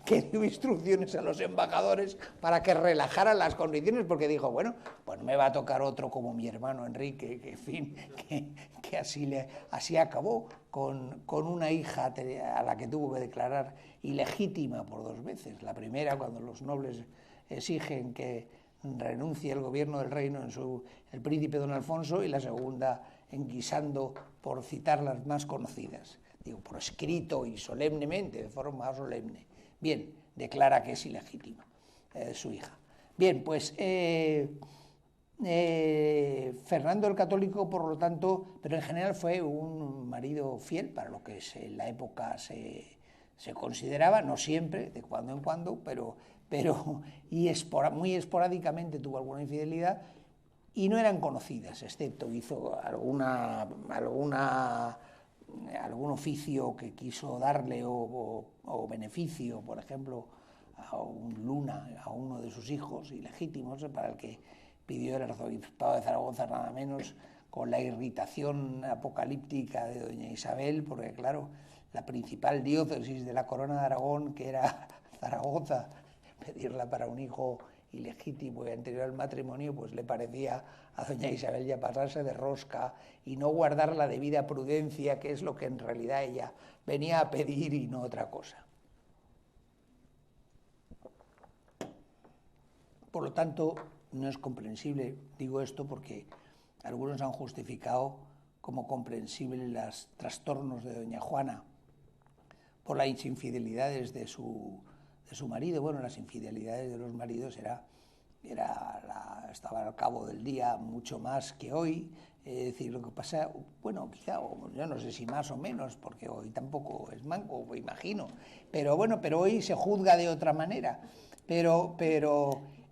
que dio instrucciones a los embajadores para que relajaran las condiciones, porque dijo, bueno, pues me va a tocar otro como mi hermano Enrique, que en fin, que así acabó, con una hija a la que tuvo que declarar ilegítima por 2 veces. La primera, cuando los nobles exigen que renuncie el gobierno del reino el príncipe don Alfonso, y la segunda enguisando, por citar las más conocidas, digo, por escrito y solemnemente, de forma solemne. Bien, declara que es ilegítima su hija. Bien, pues Fernando el Católico, por lo tanto, pero en general fue un marido fiel para lo que en la época se consideraba, no siempre, de cuando en cuando, pero muy esporádicamente tuvo alguna infidelidad, y no eran conocidas, excepto hizo algún oficio que quiso darle o beneficio, por ejemplo, a un Luna, a uno de sus hijos ilegítimos, para el que pidió el arzobispado de Zaragoza nada menos, con la irritación apocalíptica de doña Isabel, porque claro, la principal diócesis de la Corona de Aragón, que era Zaragoza, pedirla para un hijo ilegítimo y anterior al matrimonio, pues le parecía a doña Isabel ya pasarse de rosca y no guardar la debida prudencia, que es lo que en realidad ella venía a pedir y no otra cosa. Por lo tanto, no es comprensible, digo esto porque algunos han justificado como comprensible los trastornos de doña Juana por las infidelidades de su marido. Bueno, las infidelidades de los maridos estaban al cabo del día mucho más que hoy. Es decir, lo que pasa, bueno, quizá, yo no sé si más o menos, porque hoy tampoco es manco, me imagino, pero bueno, pero hoy se juzga de otra manera. Pero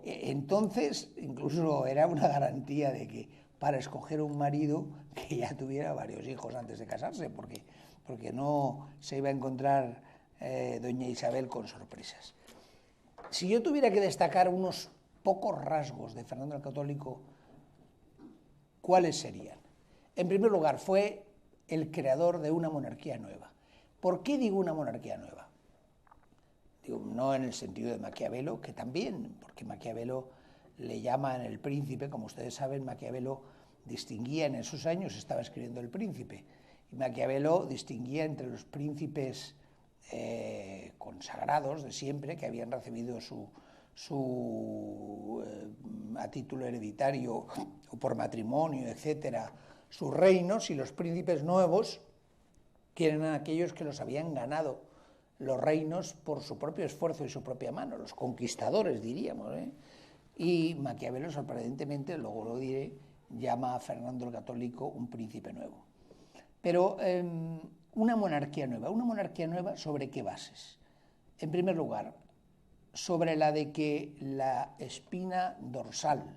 entonces incluso era una garantía de que para escoger un marido que ya tuviera varios hijos antes de casarse, porque no se iba a encontrar doña Isabel con sorpresas. Si yo tuviera que destacar unos pocos rasgos de Fernando el Católico, ¿cuáles serían? En primer lugar, fue el creador de una monarquía nueva. ¿Por qué digo una monarquía nueva? Digo, no en el sentido de Maquiavelo, que también, porque Maquiavelo le llaman el príncipe, como ustedes saben, Maquiavelo distinguía en esos años, estaba escribiendo El Príncipe, y Maquiavelo distinguía entre los príncipes consagrados de siempre, que habían recibido a título hereditario o por matrimonio, etcétera, sus reinos, y los príncipes nuevos, que eran aquellos que los habían ganado los reinos por su propio esfuerzo y su propia mano, los conquistadores, diríamos, ¿eh? Y Maquiavelo, sorprendentemente, luego lo diré, llama a Fernando el Católico un príncipe nuevo. Pero una monarquía nueva, ¿sobre qué bases? En primer lugar, sobre la de que la espina dorsal,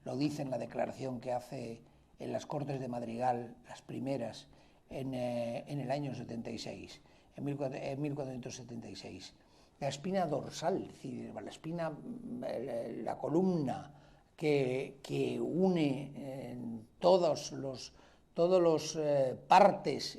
lo dice en la declaración que hace en las Cortes de Madrigal, las primeras, en el año 76, en 1476, la espina dorsal, es decir, la espina, la columna que une todos los partes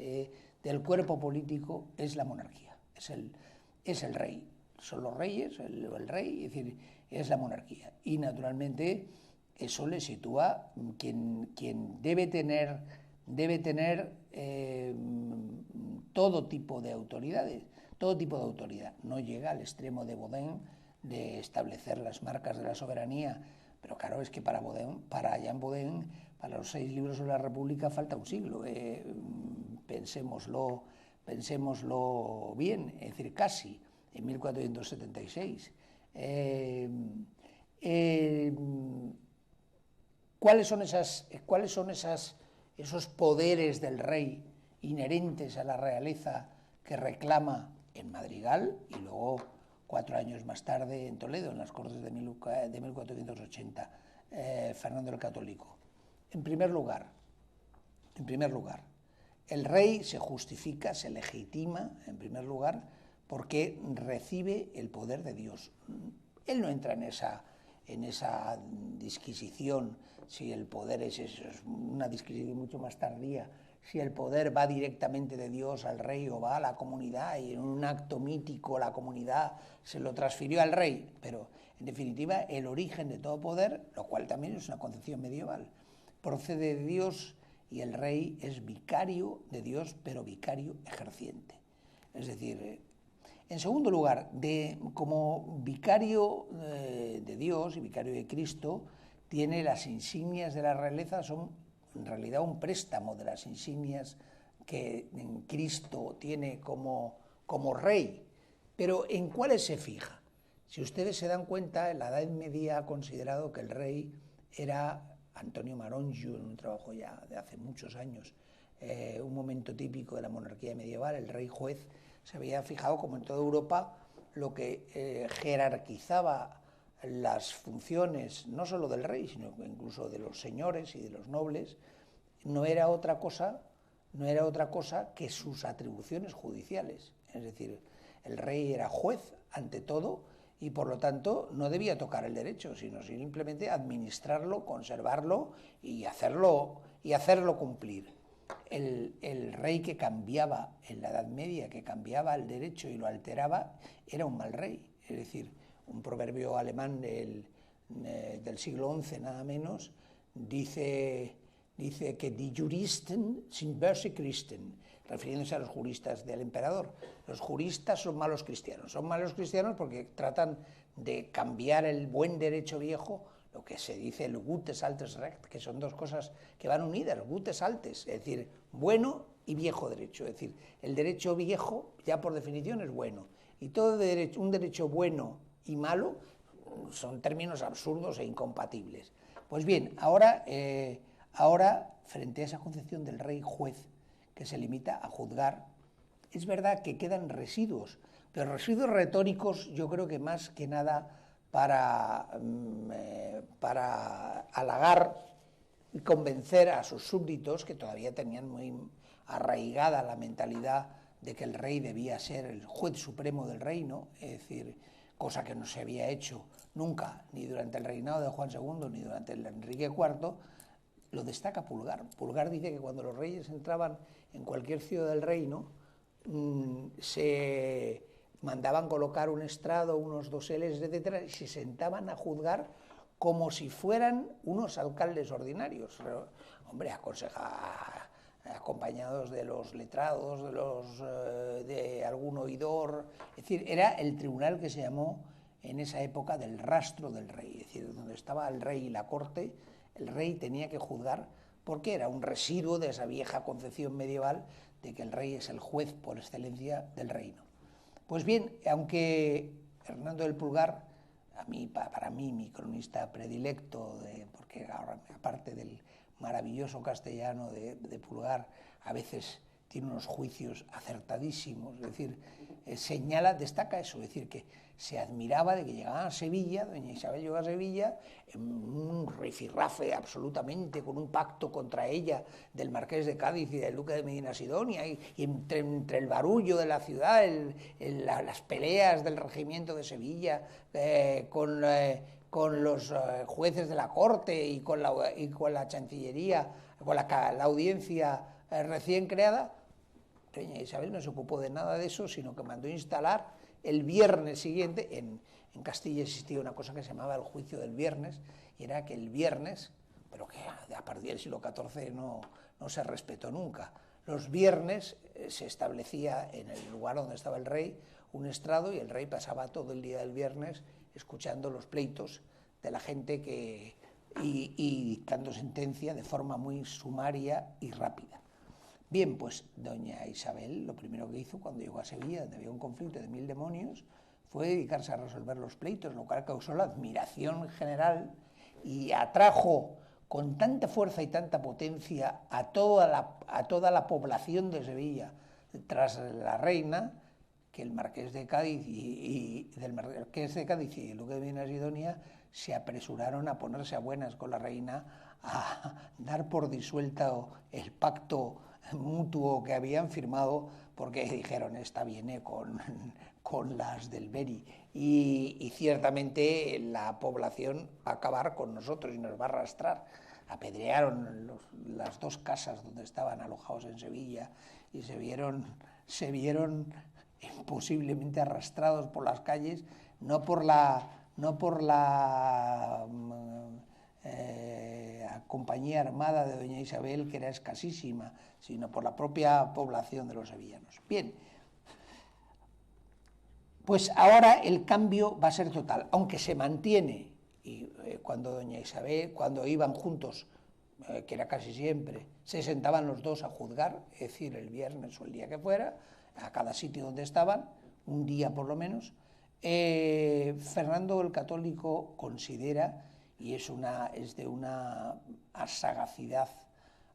del cuerpo político, es la monarquía, es el rey. Son los reyes, el rey, es decir, es la monarquía. Y naturalmente eso le sitúa quien debe tener todo tipo de autoridades, todo tipo de autoridad. No llega al extremo de Bodin de establecer las marcas de la soberanía, pero claro, es que para Jean Bodin, para los 6 libros de la República falta un siglo. Pensémoslo bien, es decir, casi, en 1476. ¿Cuáles son esos poderes del rey inherentes a la realeza que reclama en Madrigal y luego 4 años más tarde en Toledo, en las Cortes de 1480, Fernando el Católico? En primer lugar, el rey se justifica, se legitima, en primer lugar, porque recibe el poder de Dios. Él no entra en esa disquisición, si el poder es una disquisición mucho más tardía, si el poder va directamente de Dios al rey o va a la comunidad, y en un acto mítico la comunidad se lo transfirió al rey, pero en definitiva el origen de todo poder, lo cual también es una concepción medieval, procede de Dios, y el rey es vicario de Dios, pero vicario ejerciente. Es decir, en segundo lugar, como vicario de Dios y vicario de Cristo, tiene las insignias de la realeza, son en realidad un préstamo de las insignias que Cristo tiene como rey. Pero ¿en cuáles se fija? Si ustedes se dan cuenta, en la Edad Media ha considerado que el rey era Antonio Marongiu, en un trabajo ya de hace muchos años, un momento típico de la monarquía medieval, el rey juez, se había fijado como en toda Europa lo que jerarquizaba las funciones no solo del rey, sino incluso de los señores y de los nobles, no era otra cosa que sus atribuciones judiciales. Es decir, el rey era juez ante todo y por lo tanto no debía tocar el derecho, sino simplemente administrarlo, conservarlo y hacerlo cumplir. El rey que cambiaba en la Edad Media, que cambiaba el derecho y lo alteraba, era un mal rey. Es decir, un proverbio alemán del siglo XI, nada menos, dice que die Juristen sind böse Christen, refiriéndose a los juristas del emperador. Los juristas son malos cristianos porque tratan de cambiar el buen derecho viejo, lo que se dice el Gutes Altes Recht, que son dos cosas que van unidas, Gutes Altes, es decir, bueno y viejo derecho. Es decir, el derecho viejo ya por definición es bueno, y todo un derecho bueno y malo son términos absurdos e incompatibles. Pues bien, ahora, frente a esa concepción del rey juez que se limita a juzgar, es verdad que quedan residuos, pero residuos retóricos, yo creo que más que nada para halagar y convencer a sus súbditos, que todavía tenían muy arraigada la mentalidad de que el rey debía ser el juez supremo del reino, es decir, cosa que no se había hecho nunca, ni durante el reinado de Juan II, ni durante el de Enrique IV, lo destaca Pulgar. Pulgar dice que cuando los reyes entraban en cualquier ciudad del reino, se mandaban colocar un estrado, unos doseles, etcétera, y se sentaban a juzgar como si fueran unos alcaldes ordinarios. Hombre, acompañados de los letrados, de algún oidor, es decir, era el tribunal que se llamó en esa época del rastro del rey, es decir, donde estaba el rey y la corte, el rey tenía que juzgar porque era un residuo de esa vieja concepción medieval de que el rey es el juez por excelencia del reino. Pues bien, aunque Hernando del Pulgar, para mí mi cronista predilecto, porque ahora, aparte del maravilloso castellano de Pulgar, a veces tiene unos juicios acertadísimos, es decir, destaca eso, es decir, que se admiraba de que llegaban a Sevilla, doña Isabel llegó a Sevilla, en un rifirrafe absolutamente, con un pacto contra ella del marqués de Cádiz y del duque de Medina Sidonia, y entre el barullo de la ciudad, las peleas del regimiento de Sevilla, con los jueces de la corte y con la Chancillería, con la audiencia recién creada, doña Isabel no se ocupó de nada de eso, sino que mandó instalar el viernes siguiente. En Castilla existía una cosa que se llamaba el juicio del viernes, y era que el viernes, pero que a partir del siglo XIV no se respetó nunca, los viernes se establecía en el lugar donde estaba el rey un estrado, y el rey pasaba todo el día del viernes escuchando los pleitos de la gente y dictando sentencia de forma muy sumaria y rápida. Bien, pues doña Isabel lo primero que hizo cuando llegó a Sevilla, donde había un conflicto de 1000 demonios, fue dedicarse a resolver los pleitos, lo cual causó la admiración general y atrajo con tanta fuerza y tanta potencia a toda la población de Sevilla tras la reina, que el marqués de Cádiz y el duque de Medina Sidonia se apresuraron a ponerse a buenas con la reina, a dar por disuelto el pacto mutuo que habían firmado, porque dijeron, esta viene con con las del Beri, y ciertamente la población va a acabar con nosotros y nos va a arrastrar. Apedrearon las dos casas donde estaban alojados en Sevilla y se vieron posiblemente arrastrados por las calles, no por la compañía armada de doña Isabel, que era escasísima, sino por la propia población de los sevillanos. Bien, pues ahora el cambio va a ser total, aunque se mantiene, y cuando doña Isabel, cuando iban juntos, que era casi siempre, se sentaban los dos a juzgar, es decir, el viernes o el día que fuera, a cada sitio donde estaban, un día por lo menos. Fernando el Católico considera, y es de una sagacidad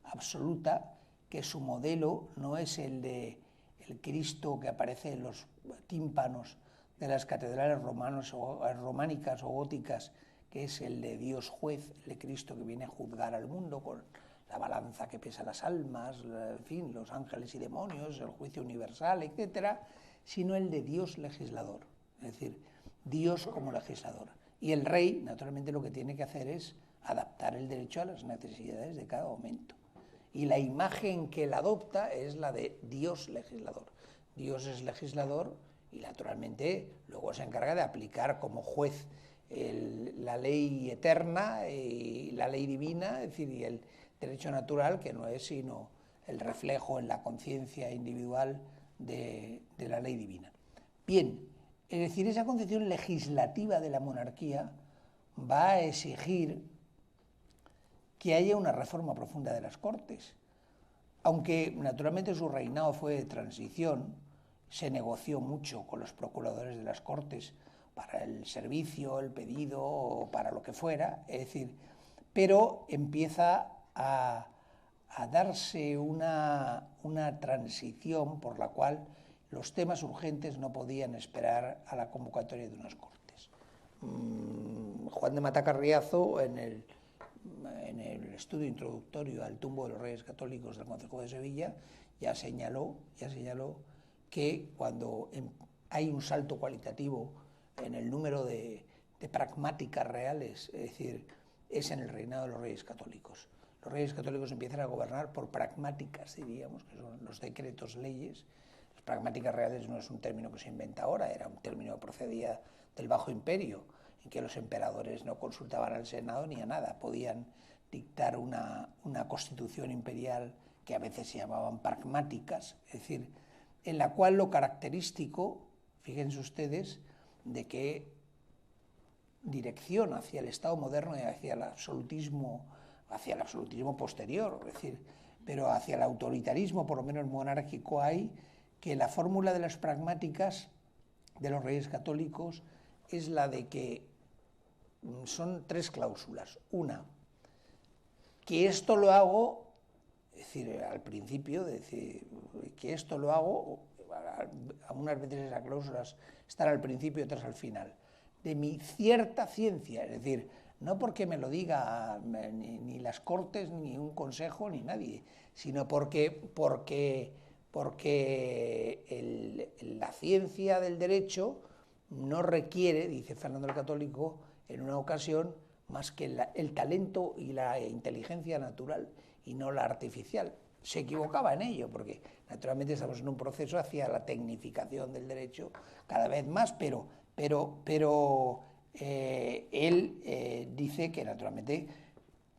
absoluta, que su modelo no es el de el Cristo que aparece en los tímpanos de las catedrales románicas o góticas, que es el de Dios juez, el de Cristo que viene a juzgar al mundo con la balanza que pesa las almas, en fin, los ángeles y demonios, el juicio universal, etcétera, sino el de Dios legislador, es decir, Dios como legislador. Y el rey, naturalmente, lo que tiene que hacer es adaptar el derecho a las necesidades de cada momento. Y la imagen que él adopta es la de Dios legislador. Dios es legislador y, naturalmente, luego se encarga de aplicar como juez la ley eterna y la ley divina, es decir, y el derecho natural, que no es sino el reflejo en la conciencia individual de la ley divina. Bien, es decir, esa concepción legislativa de la monarquía va a exigir que haya una reforma profunda de las Cortes. Aunque naturalmente su reinado fue de transición, se negoció mucho con los procuradores de las Cortes para el servicio, el pedido o para lo que fuera, es decir, pero empieza a darse una transición por la cual los temas urgentes no podían esperar a la convocatoria de unas Cortes. Juan de Mata-Carriazo, en el estudio introductorio al tumbo de los Reyes Católicos del Concejo de Sevilla, ya señaló que cuando hay un salto cualitativo en el número de pragmáticas reales, es decir, es en el reinado de los Reyes Católicos. Los Reyes Católicos empiezan a gobernar por pragmáticas, diríamos, que son los decretos leyes. Las pragmáticas reales no es un término que se inventa ahora, era un término que procedía del Bajo Imperio, en que los emperadores no consultaban al Senado ni a nada, podían dictar una constitución imperial que a veces se llamaban pragmáticas, es decir, en la cual lo característico, fíjense ustedes, de que dirección hacia el Estado moderno y hacia el absolutismo posterior, es decir, pero hacia el autoritarismo, por lo menos monárquico, hay que la fórmula de las pragmáticas de los Reyes Católicos es la de que son tres cláusulas. Una, que esto lo hago, es decir, al principio, decir, que esto lo hago, algunas veces esas cláusulas están al principio y otras al final, de mi cierta ciencia, es decir, no porque me lo diga ni las Cortes, ni un consejo, ni nadie, sino porque la ciencia del derecho no requiere, dice Fernando el Católico, en una ocasión, más que el talento y la inteligencia natural y no la artificial. Se equivocaba en ello, porque naturalmente estamos en un proceso hacia la tecnificación del derecho cada vez más, pero él dice que naturalmente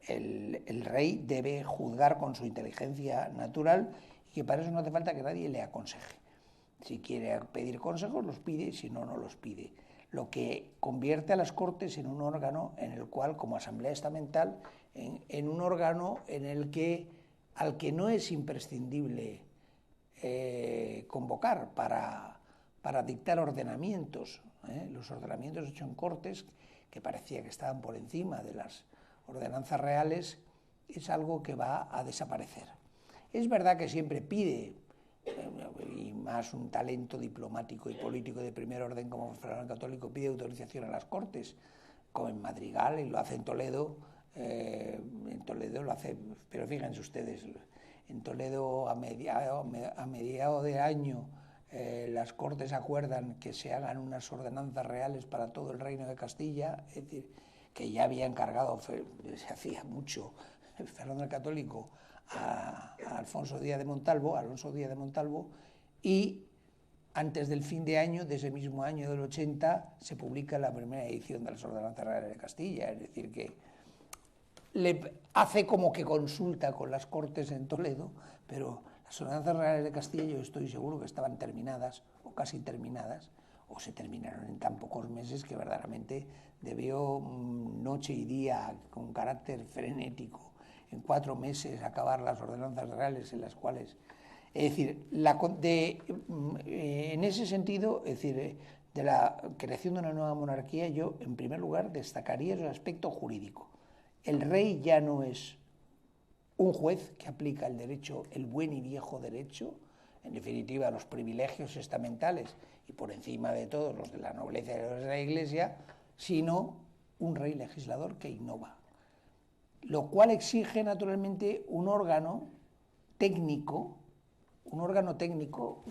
el rey debe juzgar con su inteligencia natural y que para eso no hace falta que nadie le aconseje. Si quiere pedir consejos, los pide, si no, no los pide. Lo que convierte a las Cortes en un órgano en el cual, como asamblea estamental, en un órgano en el que, al que no es imprescindible convocar para dictar ordenamientos. Los ordenamientos hechos en Cortes, que parecía que estaban por encima de las ordenanzas reales, es algo que va a desaparecer. Es verdad que siempre pide, y más un talento diplomático y político de primer orden como Fernando el Católico, pide autorización a las Cortes, como en Madrigal, y lo hace en Toledo lo hace, pero fíjense ustedes, en Toledo a mediados de año las Cortes acuerdan que se hagan unas ordenanzas reales para todo el Reino de Castilla, es decir, que ya había encargado, se hacía mucho, Fernando el Católico a Alonso Díaz de Montalvo, y antes del fin de año, de ese mismo año del 80, se publica la primera edición de las Ordenanzas Reales de Castilla, es decir, que le hace como que consulta con las Cortes en Toledo, pero las Ordenanzas Reales de Castilla yo estoy seguro que estaban terminadas, o casi terminadas, o se terminaron en tan pocos meses que verdaderamente debió noche y día, con carácter frenético, en 4 meses acabar las ordenanzas reales en las cuales... Es decir, en ese sentido, es decir, de la creación de una nueva monarquía, yo en primer lugar destacaría el aspecto jurídico. El rey ya no es un juez que aplica el derecho, el buen y viejo derecho, en definitiva los privilegios estamentales y por encima de todos los de la nobleza y los de la Iglesia, sino un rey legislador que innova. Lo cual exige naturalmente un órgano técnico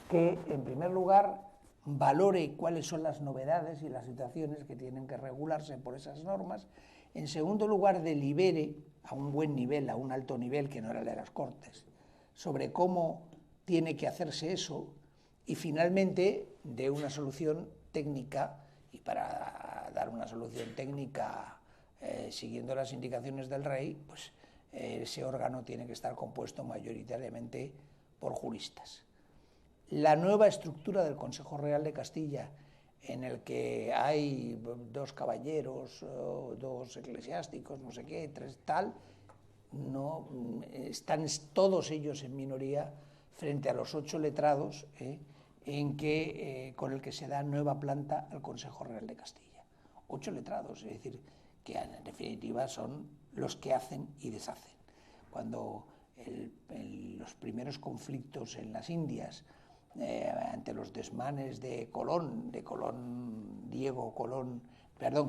que en primer lugar valore cuáles son las novedades y las situaciones que tienen que regularse por esas normas. En segundo lugar, delibere a un buen nivel, a un alto nivel, que no era el de las Cortes, sobre cómo tiene que hacerse eso, y finalmente dé una solución técnica, y para dar una solución técnica siguiendo las indicaciones del rey, pues ese órgano tiene que estar compuesto mayoritariamente por juristas. La nueva estructura del Consejo Real de Castilla, en el que hay 2 caballeros, 2 eclesiásticos, no sé qué, 3 tal, no, están todos ellos en minoría frente a los 8 letrados con el que se da nueva planta al Consejo Real de Castilla. 8 letrados, es decir, que en definitiva son los que hacen y deshacen. Cuando los primeros conflictos en las Indias, ante los desmanes de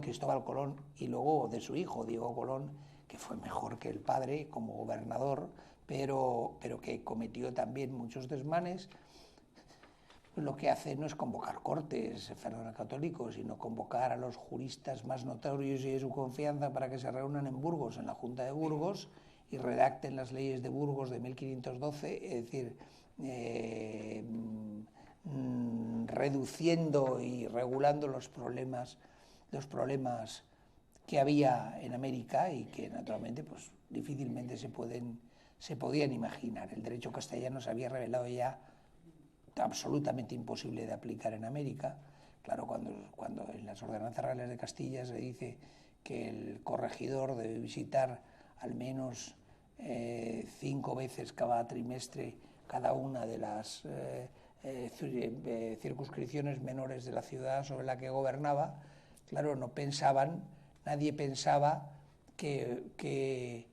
Cristóbal Colón, y luego de su hijo, Diego Colón, que fue mejor que el padre como gobernador, pero que cometió también muchos desmanes, lo que hace no es convocar cortes, Fernando el Católico, sino convocar a los juristas más notorios y de su confianza para que se reúnan en Burgos, en la Junta de Burgos, y redacten las leyes de Burgos de 1512, es decir, reduciendo y regulando los problemas que había en América y que naturalmente pues, difícilmente se podían imaginar. El derecho castellano se había revelado ya absolutamente imposible de aplicar en América. Claro, cuando en las Ordenanzas Reales de Castilla se dice que el corregidor debe visitar al menos 5 veces cada trimestre cada una de las circunscripciones menores de la ciudad sobre la que gobernaba, claro, nadie pensaba que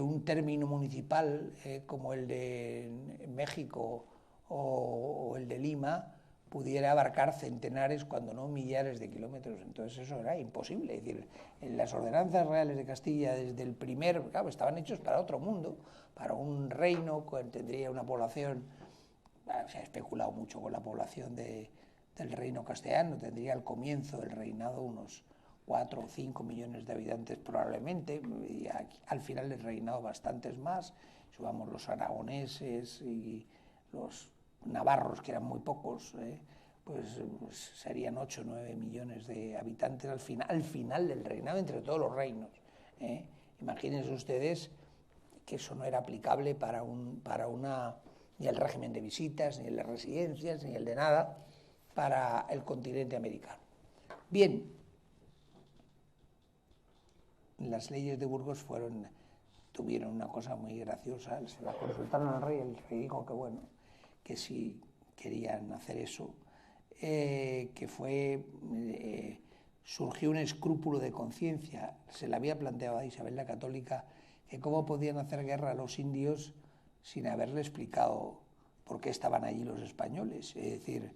un término municipal como el de México o el de Lima pudiera abarcar centenares, cuando no millares de kilómetros. Entonces eso era imposible. Es decir, en las ordenanzas reales de Castilla, desde el claro, estaban hechos para otro mundo, para un reino que tendría una población, se ha especulado mucho con la población del reino castellano, tendría al comienzo del reinado unos 4 o 5 millones de habitantes probablemente, y al final del reinado bastantes más, subamos los aragoneses y los navarros, que eran muy pocos, pues serían 8 o 9 millones de habitantes al final del reinado, entre todos los reinos. Imagínense ustedes que eso no era aplicable ni el régimen de visitas, ni el de residencias, ni el de nada, para el continente americano. Bien, las leyes de Burgos tuvieron una cosa muy graciosa, se la consultaron al rey, el rey dijo que bueno, que si querían hacer eso, surgió un escrúpulo de conciencia, se le había planteado a Isabel la Católica que cómo podían hacer guerra a los indios sin haberle explicado por qué estaban allí los españoles, es decir,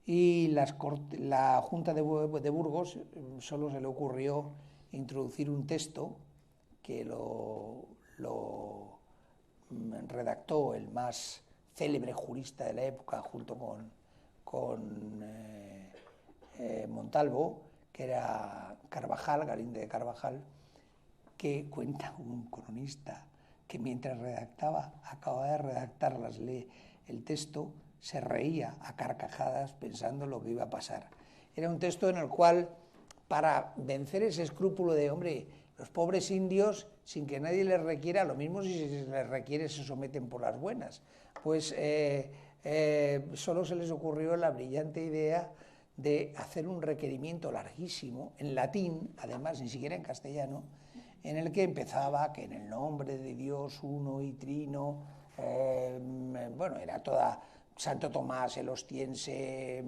y la Junta de Burgos solo se le ocurrió introducir un texto que lo redactó el más célebre jurista de la época, junto con Montalvo, que era Carvajal, Galíndez de Carvajal, que cuenta un cronista que mientras acababa de redactar el texto, se reía a carcajadas pensando lo que iba a pasar. Era un texto en el cual, para vencer ese escrúpulo de, hombre, los pobres indios, sin que nadie les requiera, lo mismo si se les requiere se someten por las buenas, pues solo se les ocurrió la brillante idea de hacer un requerimiento larguísimo, en latín, además, ni siquiera en castellano, en el que empezaba que en el nombre de Dios uno y trino, bueno, era toda Santo Tomás el Ostiense,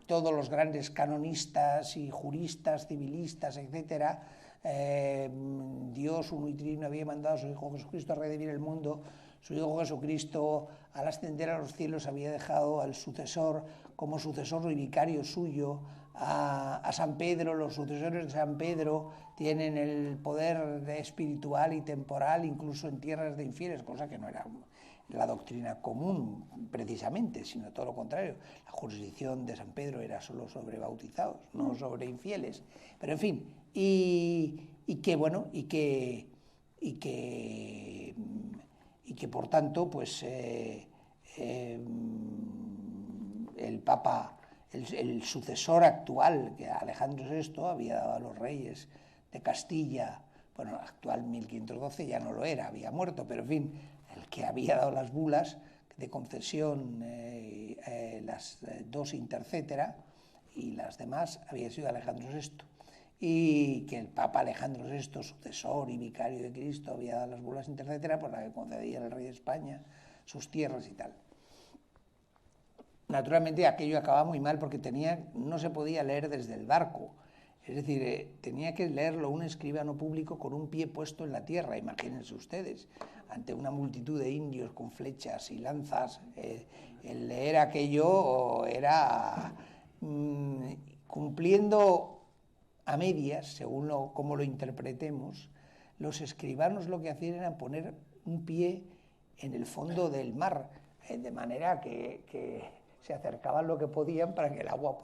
todos los grandes canonistas y juristas, civilistas, etcétera, Dios uno y trino había mandado a su Hijo Jesucristo a redimir el mundo. Su Hijo Jesucristo, al ascender a los cielos, había dejado al sucesor como sucesor y vicario suyo a San Pedro. Los sucesores de San Pedro tienen el poder espiritual y temporal incluso en tierras de infieles, cosa que no era la doctrina común precisamente, sino todo lo contrario. La jurisdicción de San Pedro era solo sobre bautizados, no sobre infieles. Pero en fin, y que por tanto, pues el Papa, el sucesor actual, que Alejandro VI había dado a los reyes de Castilla, bueno, actual 1512 ya no lo era, había muerto, pero en fin, el que había dado las bulas de concesión, las dos intercétera, y las demás había sido Alejandro VI. Y que el Papa Alejandro VI, sucesor y vicario de Cristo, había dado las bulas intercétera por la que concedía al rey de España sus tierras y tal. Naturalmente aquello acababa muy mal porque no se podía leer desde el barco, es decir, tenía que leerlo un escribano público con un pie puesto en la tierra, imagínense ustedes, ante una multitud de indios con flechas y lanzas, el leer aquello era cumpliendo a medias, según cómo lo interpretemos. Los escribanos lo que hacían era poner un pie en el fondo del mar, de manera que se acercaban lo que podían para que el agua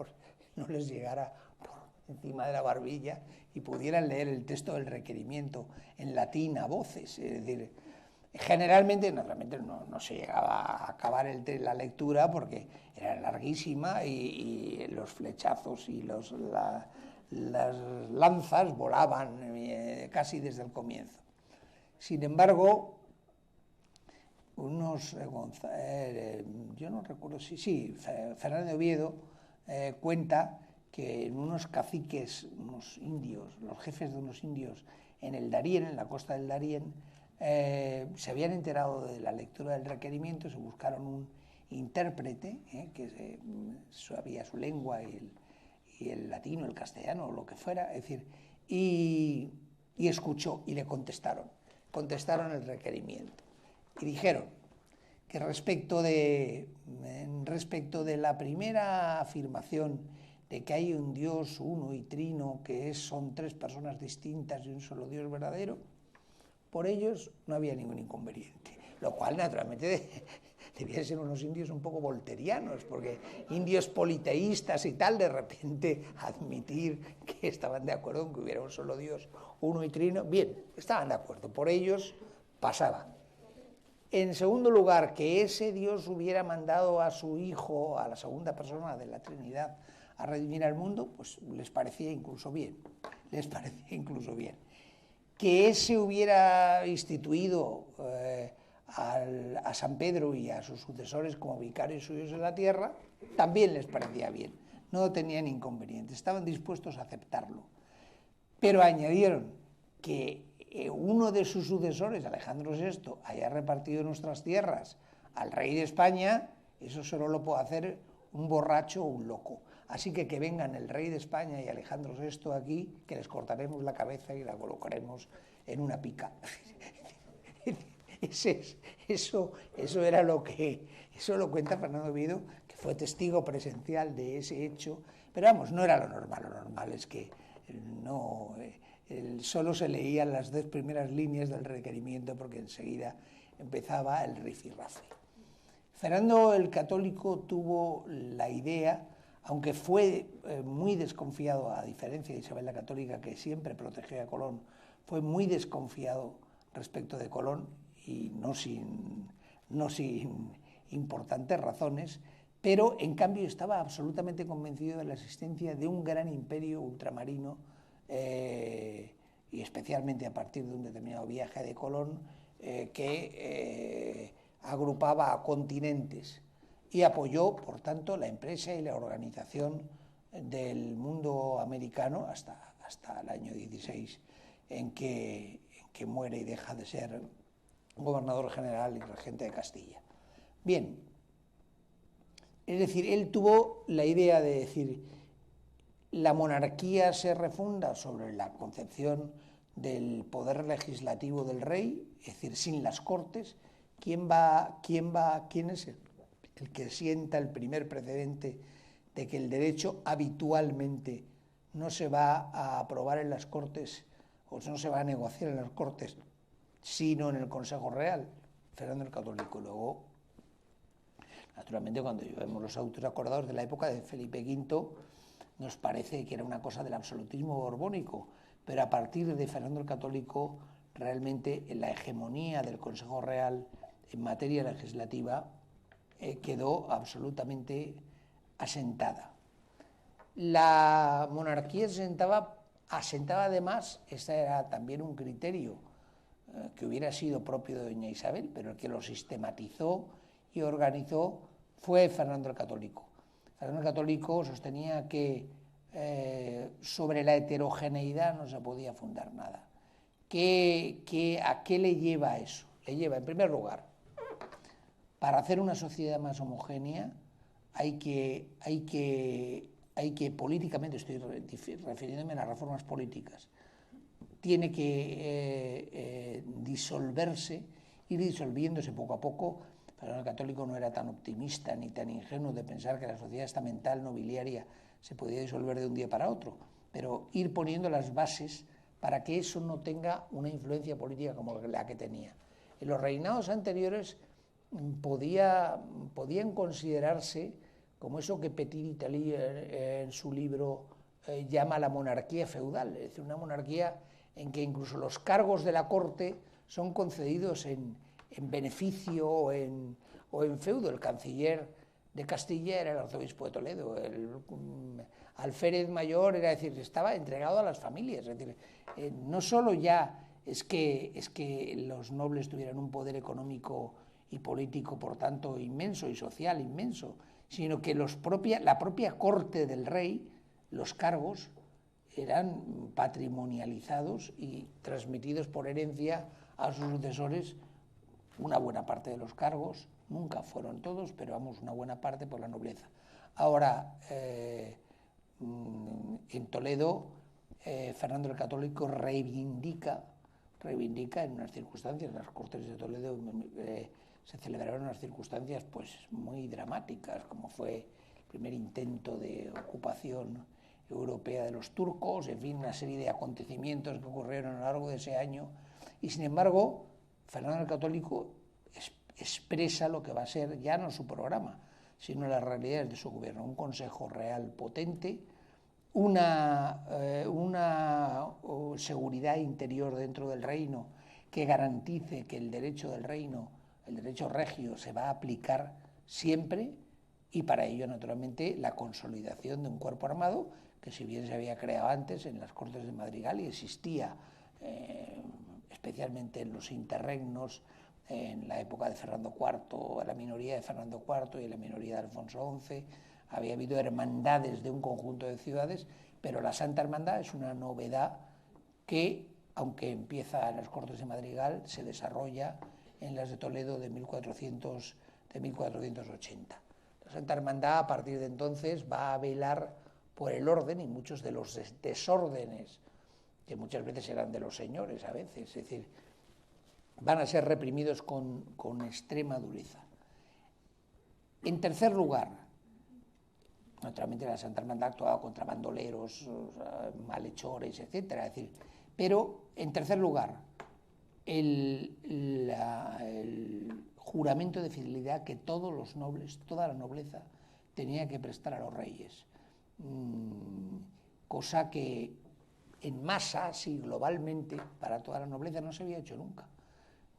no les llegara por encima de la barbilla y pudieran leer el texto del requerimiento en latín a voces. Es decir, generalmente, naturalmente, no se llegaba a acabar la lectura porque era larguísima y los flechazos y las lanzas volaban casi desde el comienzo. Sin embargo, yo no recuerdo si Fernández de Oviedo cuenta que en unos caciques, unos indios, los jefes de unos indios en el Darién, en la costa del Darién, se habían enterado de la lectura del requerimiento, se buscaron un intérprete que sabía su lengua y el latino, el castellano, o lo que fuera, es decir, y escuchó y le contestaron el requerimiento. Y dijeron que respecto de la primera afirmación de que hay un Dios uno y trino, que son tres personas distintas y un solo Dios verdadero, por ellos no había ningún inconveniente. Lo cual, naturalmente, debían ser unos indios un poco volterianos, porque indios politeístas y tal, de repente admitir que estaban de acuerdo en que hubiera un solo Dios, uno y trino, bien, estaban de acuerdo, por ellos pasaba. En segundo lugar, que ese Dios hubiera mandado a su Hijo, a la segunda persona de la Trinidad, a redimir al mundo, pues les parecía incluso bien, Que ese hubiera instituido a San Pedro y a sus sucesores como vicarios suyos en la tierra, también les parecía bien, no tenían inconveniente, estaban dispuestos a aceptarlo. Pero añadieron que uno de sus sucesores, Alejandro VI, haya repartido nuestras tierras al rey de España, eso solo lo puede hacer un borracho o un loco. Así que vengan el rey de España y Alejandro VI aquí, que les cortaremos la cabeza y la colocaremos en una pica. Eso era eso lo cuenta Fernando Oviedo, que fue testigo presencial de ese hecho, pero vamos, no era lo normal es que solo se leían las dos primeras líneas del requerimiento porque enseguida empezaba el rifirrafe. Fernando el Católico tuvo la idea, aunque fue muy desconfiado, a diferencia de Isabel la Católica, que siempre protegió a Colón, fue muy desconfiado respecto de Colón, y no sin importantes razones, pero en cambio estaba absolutamente convencido de la existencia de un gran imperio ultramarino, y especialmente a partir de un determinado viaje de Colón, que agrupaba a continentes, y apoyó, por tanto, la empresa y la organización del mundo americano hasta el año 16, en que muere y deja de ser gobernador general y regente de Castilla. Bien, es decir, él tuvo la idea de decir, la monarquía se refunda sobre la concepción del poder legislativo del rey, es decir, sin las Cortes. ¿Quién es el que sienta el primer precedente de que el derecho habitualmente no se va a aprobar en las Cortes, o no se va a negociar en las Cortes, sino en el Consejo Real? Fernando el Católico. Luego, naturalmente, cuando vemos los autos acordados de la época de Felipe V, nos parece que era una cosa del absolutismo borbónico, pero a partir de Fernando el Católico, realmente la hegemonía del Consejo Real en materia legislativa quedó absolutamente asentada. La monarquía asentaba además, este era también un criterio que hubiera sido propio de doña Isabel, pero el que lo sistematizó y organizó fue Fernando el Católico. Fernando el Católico sostenía que sobre la heterogeneidad no se podía fundar nada. ¿A qué le lleva eso? Le lleva, en primer lugar, para hacer una sociedad más homogénea hay que políticamente, estoy refiriéndome a las reformas políticas, tiene que disolverse, ir disolviéndose poco a poco. Pero el Católico no era tan optimista ni tan ingenuo de pensar que la sociedad estamental nobiliaria se podía disolver de un día para otro, pero ir poniendo las bases para que eso no tenga una influencia política como la que tenía. En los reinados anteriores podían considerarse como eso que Petit Italie en su libro llama la monarquía feudal, es decir, una monarquía en que incluso los cargos de la corte son concedidos en beneficio o en feudo. El canciller de Castilla era el arzobispo de Toledo, el alférez mayor era decir, estaba entregado a las familias. Es decir, no solo ya es que los nobles tuvieran un poder económico y político, por tanto, inmenso, y social inmenso, sino que la propia corte del rey, los cargos, eran patrimonializados y transmitidos por herencia a sus sucesores. Una buena parte de los cargos, nunca fueron todos, pero vamos, una buena parte por la nobleza. Ahora, en Toledo, Fernando el Católico reivindica en unas circunstancias, las Cortes de Toledo se celebraron en unas circunstancias pues muy dramáticas, como fue el primer intento de ocupación europea de los turcos, en fin, una serie de acontecimientos que ocurrieron a lo largo de ese año, y sin embargo, Fernando el Católico expresa lo que va a ser ya no su programa, sino las realidades de su gobierno, un consejo real potente, una seguridad interior dentro del reino que garantice que el derecho del reino, el derecho regio, se va a aplicar siempre, y para ello, naturalmente, la consolidación de un cuerpo armado que, si bien se había creado antes en las Cortes de Madrigal y existía especialmente en los interregnos, en la época de Fernando IV, la minoría de Fernando IV y la minoría de Alfonso XI, había habido hermandades de un conjunto de ciudades, pero la Santa Hermandad es una novedad que, aunque empieza en las Cortes de Madrigal, se desarrolla en las de Toledo de 1480. La Santa Hermandad, a partir de entonces, va a velar por el orden y muchos de los desórdenes, que muchas veces eran de los señores, a veces, es decir, van a ser reprimidos con extrema dureza. En tercer lugar, naturalmente la Santa Hermandad actuaba contra bandoleros, malhechores, etc. Es decir, pero, en tercer lugar, el juramento de fidelidad que todos los nobles, toda la nobleza, tenía que prestar a los reyes. Cosa que en masa, así globalmente, para toda la nobleza no se había hecho nunca.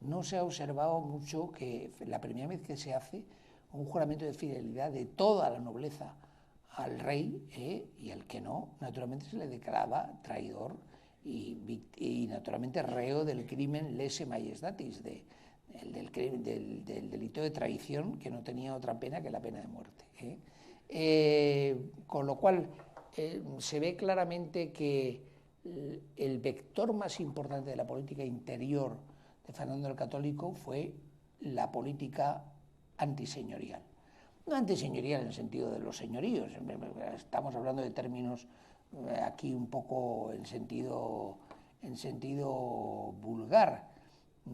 No se ha observado mucho que la primera vez que se hace un juramento de fidelidad de toda la nobleza al rey, y al que no, naturalmente se le declaraba traidor y naturalmente reo del crimen lese majestatis, del delito de traición, que no tenía otra pena que la pena de muerte. Con lo cual se ve claramente que el vector más importante de la política interior de Fernando el Católico fue la política antiseñorial. No antiseñorial en el sentido de los señoríos, estamos hablando de términos aquí un poco en sentido vulgar.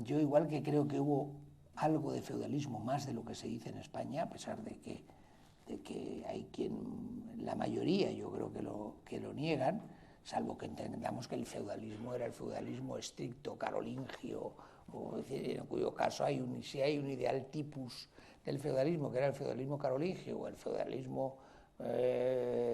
Yo igual que creo que hubo algo de feudalismo, más de lo que se dice en España, a pesar de que hay la mayoría yo creo que lo niegan, salvo que entendamos que el feudalismo era el feudalismo estricto, carolingio, es decir, en cuyo caso si hay un ideal tipus del feudalismo, que era el feudalismo carolingio o el feudalismo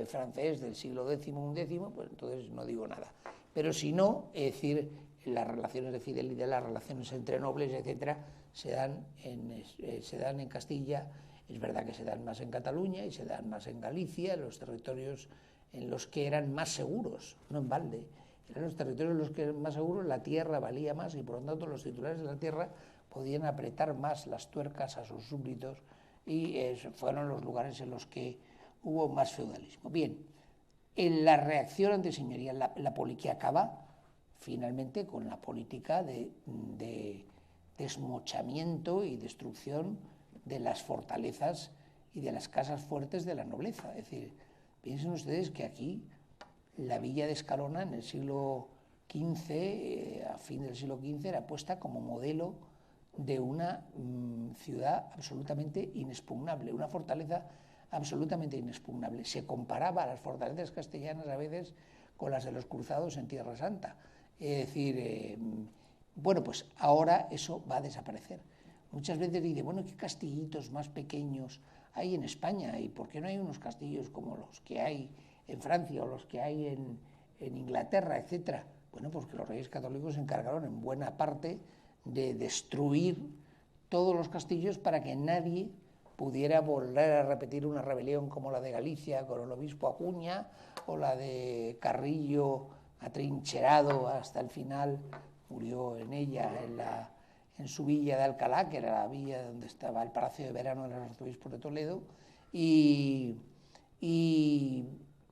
francés del siglo X, XI, pues entonces no digo nada. Pero si no, es decir, las relaciones de fidelidad, las relaciones entre nobles, etcétera, se dan en Castilla. Es verdad que se dan más en Cataluña y se dan más en Galicia, en los territorios en los que eran más seguros, no en balde. Eran los territorios en los que eran más seguros, la tierra valía más y por lo tanto los titulares de la tierra podían apretar más las tuercas a sus súbditos y fueron los lugares en los que hubo más feudalismo. Bien, en la reacción antiseñorial, la que acaba finalmente con la política de desmochamiento y destrucción de las fortalezas y de las casas fuertes de la nobleza. Es decir, piensen ustedes que aquí la villa de Escalona en el siglo XV, a fin del siglo XV, era puesta como modelo de una ciudad absolutamente inexpugnable, una fortaleza absolutamente inexpugnable. Se comparaba a las fortalezas castellanas a veces con las de los cruzados en Tierra Santa. Es decir, bueno, pues ahora eso va a desaparecer. Muchas veces dice, bueno, ¿qué castillitos más pequeños hay en España? ¿Y por qué no hay unos castillos como los que hay en Francia o los que hay en Inglaterra, etcétera? Bueno, pues que los reyes católicos se encargaron en buena parte de destruir todos los castillos para que nadie pudiera volver a repetir una rebelión como la de Galicia con el obispo Acuña o la de Carrillo atrincherado hasta el final, murió en ella, en su villa de Alcalá, que era la villa donde estaba el palacio de verano de los arzobispos de Toledo, y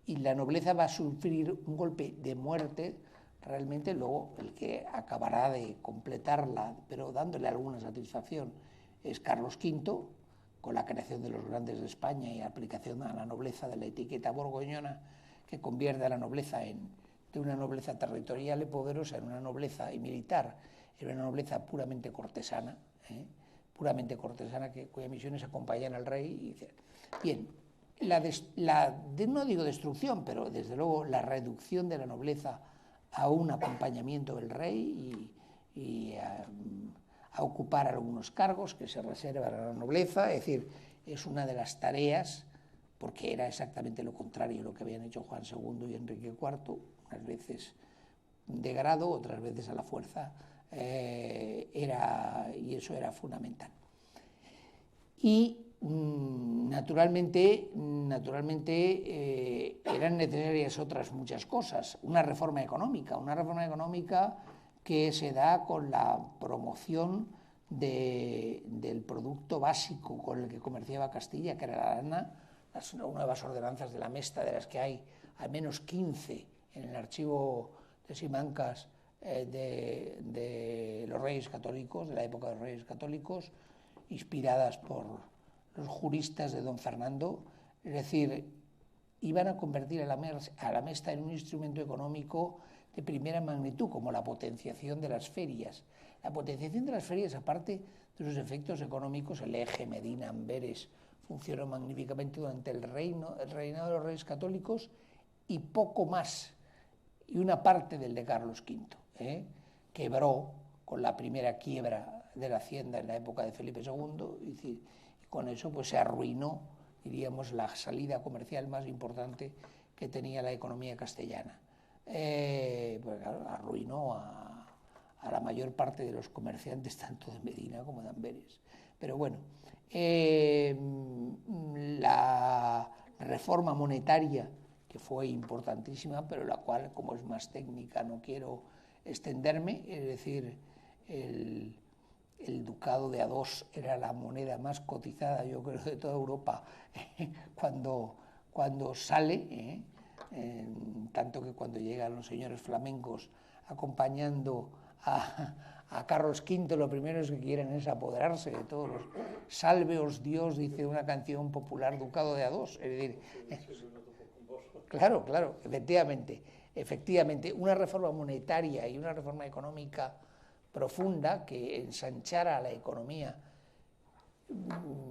la nobleza va a sufrir un golpe de muerte, realmente luego el que acabará de completarla, pero dándole alguna satisfacción, es Carlos V, con la creación de los grandes de España y aplicación a la nobleza de la etiqueta borgoñona, que convierte a la nobleza de una nobleza territorial y poderosa en una nobleza y militar, en una nobleza puramente cortesana, cuya misión es acompañar al rey. Y dice, bien, no digo destrucción, pero desde luego la reducción de la nobleza a un acompañamiento del rey y a ocupar algunos cargos que se reservan a la nobleza, es decir, es una de las tareas, porque era exactamente lo contrario de lo que habían hecho Juan II y Enrique IV, unas veces de grado, otras veces a la fuerza, y eso era fundamental. Y naturalmente eran necesarias otras muchas cosas. Una reforma económica que se da con la promoción del producto básico con el que comerciaba Castilla, que era la lana, las nuevas ordenanzas de la Mesta, de las que hay al menos 15 en el archivo de Simancas de los Reyes Católicos, de la época de los Reyes Católicos, inspiradas por los juristas de don Fernando. Es decir, iban a convertir a la Mesta en un instrumento económico de primera magnitud, como la potenciación de las ferias. La potenciación de las ferias, aparte de sus efectos económicos, el eje Medina-Amberes funcionó magníficamente durante el reinado de los Reyes Católicos y poco más, y una parte del de Carlos V. Quebró con la primera quiebra de la hacienda en la época de Felipe II, y con eso pues se arruinó, diríamos, la salida comercial más importante que tenía la economía castellana. Pues claro, arruinó a la mayor parte de los comerciantes, tanto de Medina como de Amberes. Pero bueno, la reforma monetaria, que fue importantísima, pero la cual, como es más técnica, no quiero extenderme, es decir, el ducado de A2 era la moneda más cotizada, yo creo, de toda Europa cuando sale, tanto que cuando llegan los señores flamencos acompañando a Carlos V, lo primero que quieren es apoderarse de todos los... Sálveos Dios, dice una canción popular, ducado de A2, es decir... Claro, efectivamente, una reforma monetaria y una reforma económica profunda que ensanchara la economía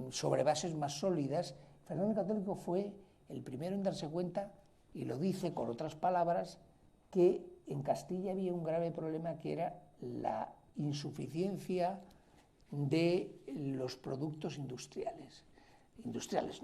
sobre bases más sólidas. Fernando el Católico fue el primero en darse cuenta, y lo dice con otras palabras, que en Castilla había un grave problema, que era la insuficiencia de los productos industriales. Industriales,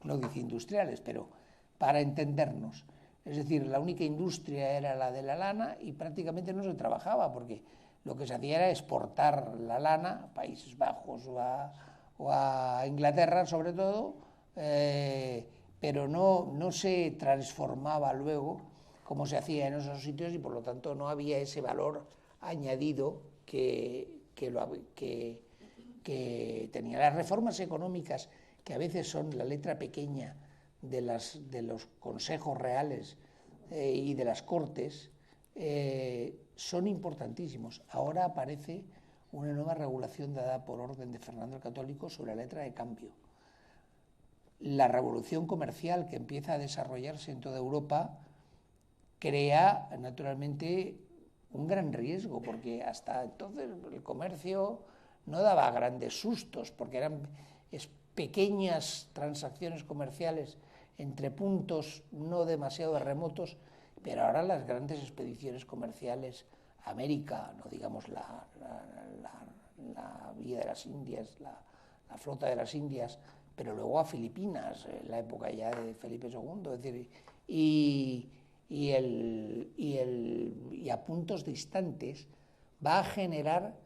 no dice industriales, pero para entendernos. Es decir, la única industria era la de la lana y prácticamente no se trabajaba, porque lo que se hacía era exportar la lana a Países Bajos o a Inglaterra, sobre todo, pero no se transformaba luego como se hacía en esos sitios, y por lo tanto no había ese valor añadido que tenía. Las reformas económicas, que a veces son la letra pequeña de los consejos reales y de las cortes, son importantísimos. Ahora aparece una nueva regulación dada por orden de Fernando el Católico sobre la letra de cambio. La revolución comercial que empieza a desarrollarse en toda Europa crea naturalmente un gran riesgo, porque hasta entonces el comercio no daba grandes sustos, porque eran pequeñas transacciones comerciales entre puntos no demasiado remotos, pero ahora las grandes expediciones comerciales a América, no digamos la vía de las Indias, la flota de las Indias, pero luego a Filipinas, en la época ya de Felipe II, es decir, y a puntos distantes, va a generar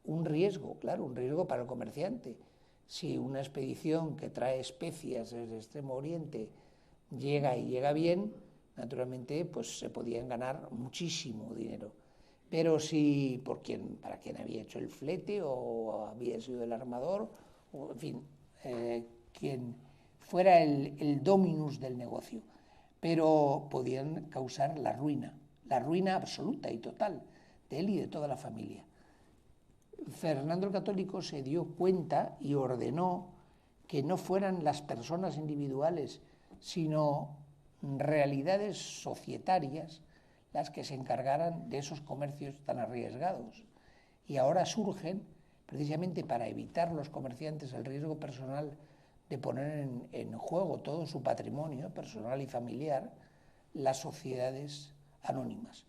un riesgo, claro, un riesgo para el comerciante. Si una expedición que trae especias desde Extremo Oriente llega y llega bien, naturalmente pues se podían ganar muchísimo dinero. Pero si para quien había hecho el flete o había sido el armador, o en fin, quien fuera el dominus del negocio, pero podían causar la ruina absoluta y total de él y de toda la familia. Fernando el Católico se dio cuenta y ordenó que no fueran las personas individuales, sino realidades societarias las que se encargaran de esos comercios tan arriesgados. Y ahora surgen, precisamente para evitar los comerciantes el riesgo personal de poner en juego todo su patrimonio personal y familiar, las sociedades anónimas.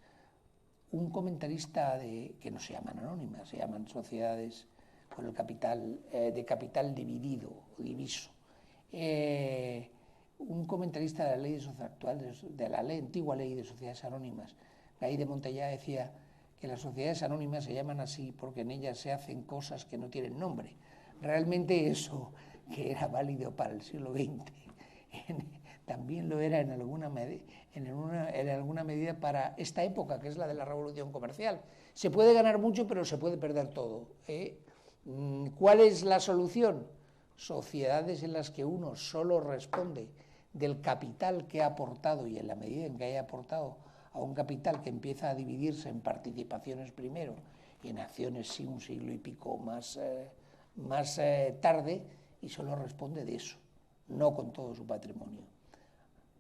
Un comentarista que no se llaman anónimas, se llaman sociedades con el capital, de capital dividido o diviso. Un comentarista de la ley de la antigua ley de sociedades anónimas, Gay de Montellá, decía que las sociedades anónimas se llaman así porque en ellas se hacen cosas que no tienen nombre. Realmente eso, que era válido para el siglo XX, también lo era en alguna medida para esta época, que es la de la revolución comercial. Se puede ganar mucho, pero se puede perder todo. ¿Cuál es la solución? Sociedades en las que uno solo responde del capital que ha aportado, y en la medida en que haya aportado a un capital que empieza a dividirse en participaciones primero y en acciones sí un siglo y pico más tarde, y solo responde de eso, no con todo su patrimonio.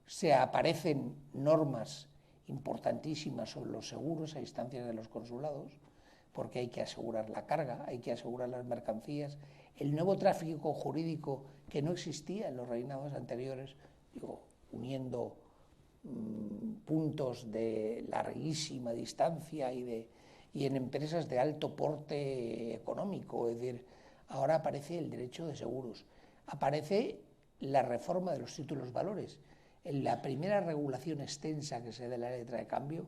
Se aparecen normas importantísimas sobre los seguros a instancias de los consulados, porque hay que asegurar la carga, hay que asegurar las mercancías. El nuevo tráfico jurídico que no existía en los reinados anteriores, uniendo puntos de larguísima distancia y y en empresas de alto porte económico. Es decir, ahora aparece el derecho de seguros, aparece la reforma de los títulos valores. En la primera regulación extensa que se da de la letra de cambio,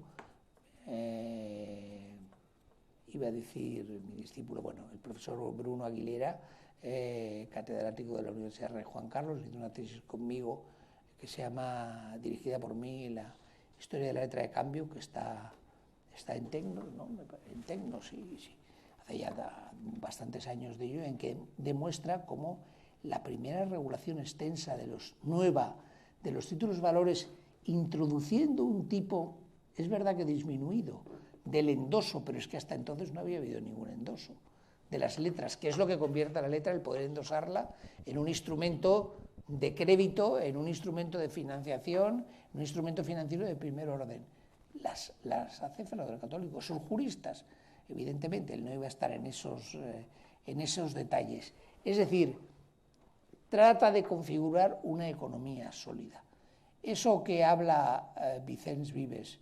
iba a decir mi discípulo, bueno, el profesor Bruno Aguilera, catedrático de la Universidad Rey Juan Carlos, hizo una tesis conmigo que se llama, dirigida por mí, la historia de la letra de cambio, que está en Tecnos, ¿no? En Tecnos, sí, hace ya bastantes años de ello, en que demuestra cómo la primera regulación extensa nueva de los títulos valores, introduciendo un tipo, es verdad que disminuido, del endoso, pero es que hasta entonces no había habido ningún endoso de las letras, que es lo que convierte a la letra, el poder endosarla en un instrumento de crédito, en un instrumento de financiación, un instrumento financiero de primer orden. Las hace Fernando el Católico, son juristas, evidentemente él no iba a estar en esos detalles. Es decir, trata de configurar una economía sólida. Eso que habla Vicens Vives,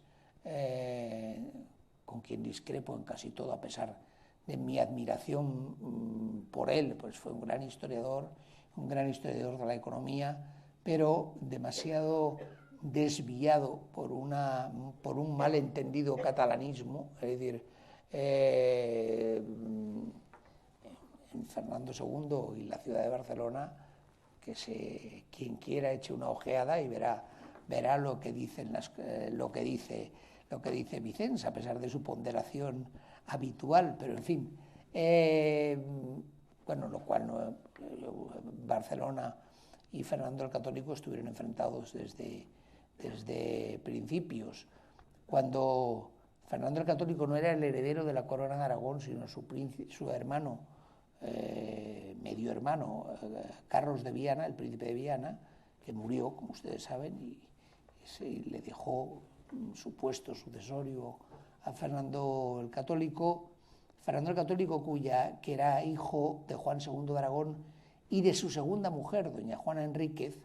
con quien discrepo en casi todo, a pesar de mi admiración por él, pues fue un gran historiador de la economía, pero demasiado desviado por un malentendido catalanismo, es decir, en Fernando II y la ciudad de Barcelona, quien quiera eche una ojeada y verá lo que dice Vicens, a pesar de su ponderación habitual, pero en fin, bueno, lo cual no, Barcelona y Fernando el Católico estuvieron enfrentados desde principios, cuando Fernando el Católico no era el heredero de la corona de Aragón, sino su hermano, medio hermano, Carlos de Viana, el príncipe de Viana, que murió, como ustedes saben, y le dejó su puesto sucesorio a Fernando el Católico. Fernando el Católico, que era hijo de Juan II de Aragón y de su segunda mujer, doña Juana Enríquez,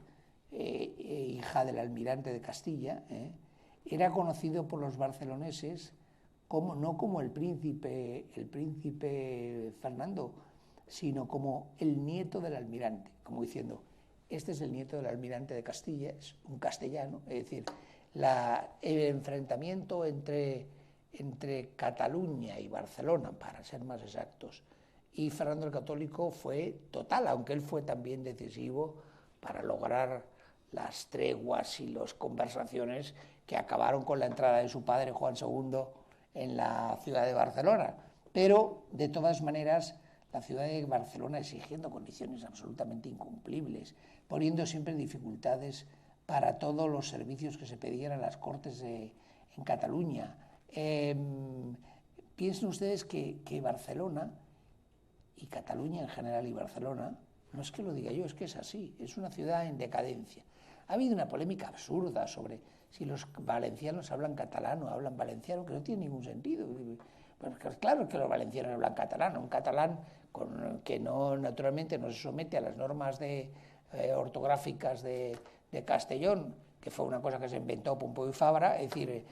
hija del almirante de Castilla, era conocido por los barceloneses no como el príncipe Fernando, sino como el nieto del almirante, como diciendo, este es el nieto del almirante de Castilla, es un castellano, es decir, el enfrentamiento entre Cataluña y Barcelona, para ser más exactos, y Fernando el Católico fue total, aunque él fue también decisivo para lograr las treguas y las conversaciones que acabaron con la entrada de su padre Juan II en la ciudad de Barcelona. Pero, de todas maneras, la ciudad de Barcelona exigiendo condiciones absolutamente incumplibles, poniendo siempre dificultades para todos los servicios que se pedían a las Cortes en Cataluña. Piensen ustedes que Barcelona, y Cataluña en general y Barcelona, no es que lo diga yo, es que es así, es una ciudad en decadencia. Ha habido una polémica absurda sobre si los valencianos hablan catalán o hablan valenciano, que no tiene ningún sentido. Pues claro que los valencianos hablan catalán, un catalán que naturalmente no se somete a las normas ortográficas de Castellón, que fue una cosa que se inventó Pompeu y Fabra, es decir,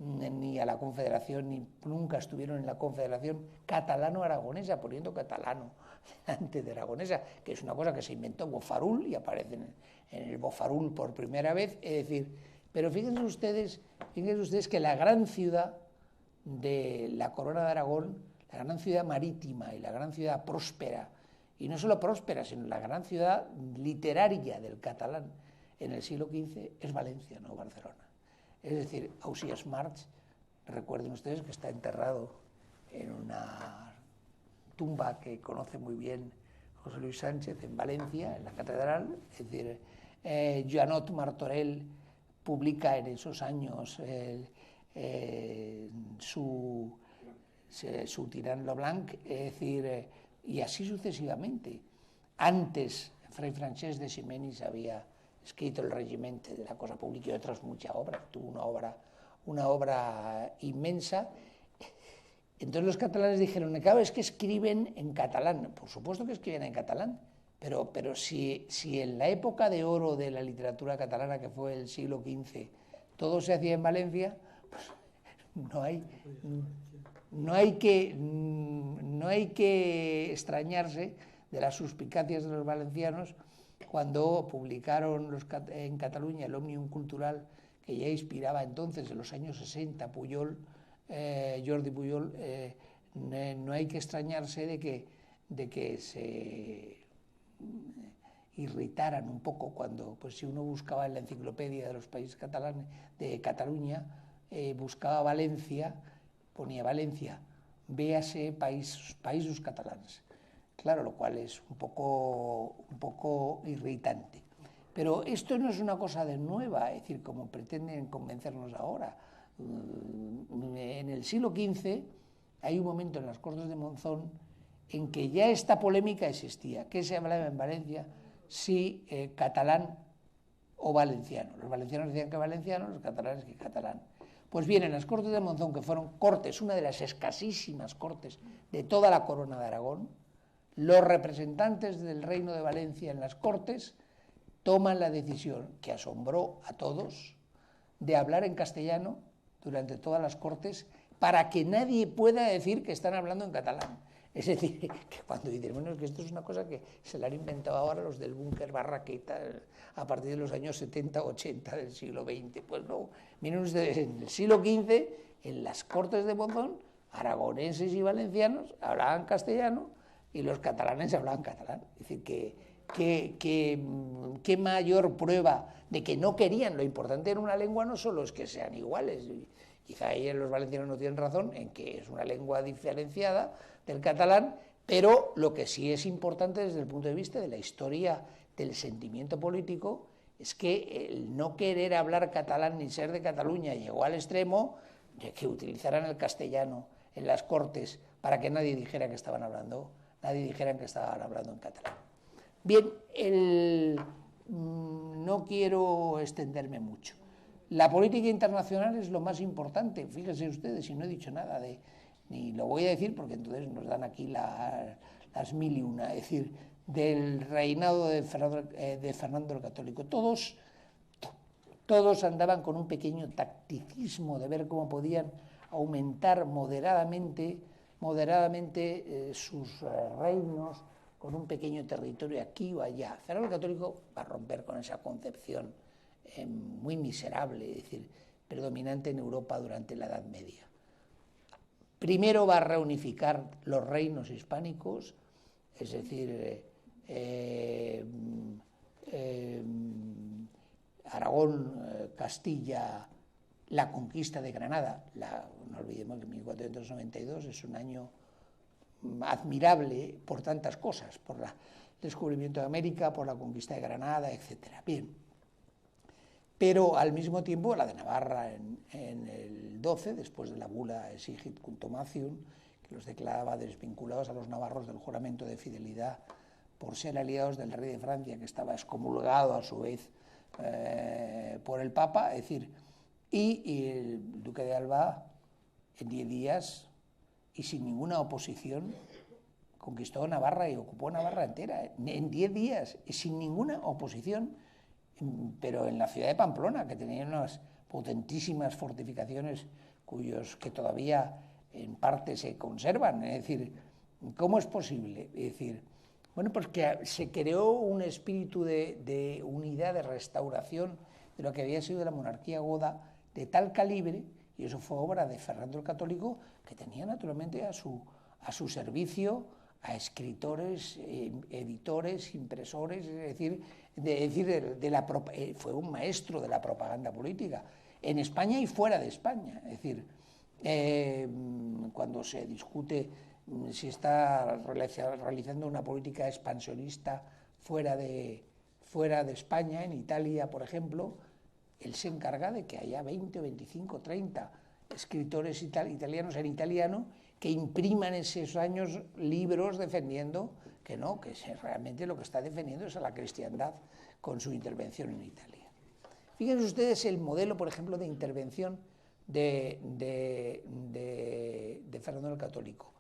ni a la Confederación, ni nunca estuvieron en la Confederación catalano-aragonesa, poniendo catalano antes de aragonesa, que es una cosa que se inventó Bofarul y aparece en el Bofarul por primera vez, es decir, pero fíjense ustedes que la gran ciudad de la Corona de Aragón, la gran ciudad marítima y la gran ciudad próspera, y no solo próspera, sino la gran ciudad literaria del catalán en el siglo XV es Valencia, no Barcelona. Es decir, Ausiàs March, recuerden ustedes que está enterrado en una tumba que conoce muy bien José Luis Sánchez en Valencia, en la catedral. Es decir, Joanot Martorell publica en esos años su Tirant lo Blanc, es decir, y así sucesivamente. Antes, Fray Francesc de Ximenis había escrito El Regimente de la Cosa Pública y otras muchas obras, tuvo una obra inmensa. Entonces los catalanes dijeron, claro, es que escriben en catalán. Por supuesto que escriben en catalán, pero si en la época de oro de la literatura catalana, que fue el siglo XV, todo se hacía en Valencia, pues no hay que extrañarse de las suspicacias de los valencianos cuando publicaron en Cataluña el Òmnium Cultural, que ya inspiraba entonces, en los años 60, Pujol, Jordi Pujol. No hay que extrañarse de que se irritaran un poco cuando, pues si uno buscaba en la enciclopedia de los países catalanes, de Cataluña, buscaba Valencia, ponía Valencia, véase països catalans. Claro, lo cual es un poco irritante. Pero esto no es una cosa de nueva, es decir, como pretenden convencernos ahora. En el siglo XV hay un momento en las Cortes de Monzón en que ya esta polémica existía. ¿Qué se hablaba en Valencia? Si catalán o valenciano. Los valencianos decían que valenciano, los catalanes que catalán. Pues bien, en las Cortes de Monzón, que fueron cortes, una de las escasísimas cortes de toda la corona de Aragón, los representantes del Reino de Valencia en las Cortes toman la decisión, que asombró a todos, de hablar en castellano durante todas las Cortes para que nadie pueda decir que están hablando en catalán. Es decir, que cuando dicen, bueno, que esto es una cosa que se la han inventado ahora los del búnker Barraqueta a partir de los años 70, 80 del siglo XX. Pues no, miren ustedes, en el siglo XV, en las Cortes de Monzón, aragoneses y valencianos hablaban castellano y los catalanes hablaban catalán. Es decir, qué mayor prueba de que no querían. Lo importante en una lengua no solo es que sean iguales. Quizá ahí los valencianos no tienen razón en que es una lengua diferenciada del catalán, pero lo que sí es importante desde el punto de vista de la historia del sentimiento político es que el no querer hablar catalán ni ser de Cataluña llegó al extremo de que utilizaran el castellano en las Cortes para que nadie dijera que estaban hablando en catalán. Bien, no quiero extenderme mucho. La política internacional es lo más importante, fíjense ustedes, y no he dicho nada ni lo voy a decir porque entonces nos dan aquí las mil y una, es decir, del reinado de Fernando el Católico. Todos andaban con un pequeño tacticismo de ver cómo podían aumentar moderadamente sus reinos con un pequeño territorio aquí o allá. Fernando el Católico va a romper con esa concepción muy miserable, es decir, predominante en Europa durante la Edad Media. Primero va a reunificar los reinos hispánicos, es decir, Aragón, Castilla, la conquista de Granada. No olvidemos que 1492 es un año admirable por tantas cosas, por el descubrimiento de América, por la conquista de Granada, etc. Bien. Pero al mismo tiempo la de Navarra en el 12, después de la bula Exigit Contumacium, que los declaraba desvinculados a los navarros del juramento de fidelidad por ser aliados del rey de Francia, que estaba excomulgado a su vez por el Papa, es decir, y el duque de Alba en 10 días y sin ninguna oposición conquistó Navarra y ocupó Navarra entera, en 10 días y sin ninguna oposición, pero en la ciudad de Pamplona, que tenía unas potentísimas fortificaciones que todavía en parte se conservan. Es decir, ¿cómo es posible? Es decir, bueno, pues que se creó un espíritu de unidad, de restauración de lo que había sido la monarquía goda de tal calibre, y eso fue obra de Fernando el Católico, que tenía naturalmente a su servicio a escritores, editores, impresores, es decir, fue un maestro de la propaganda política, en España y fuera de España. Es decir, cuando se discute si está realizando una política expansionista fuera de España, en Italia, por ejemplo, él se encarga de que haya 20, 25, 30 escritores italianos en italiano que impriman esos años libros defendiendo que no, que realmente lo que está defendiendo es a la cristiandad con su intervención en Italia. Fíjense ustedes el modelo, por ejemplo, de intervención de Fernando el Católico.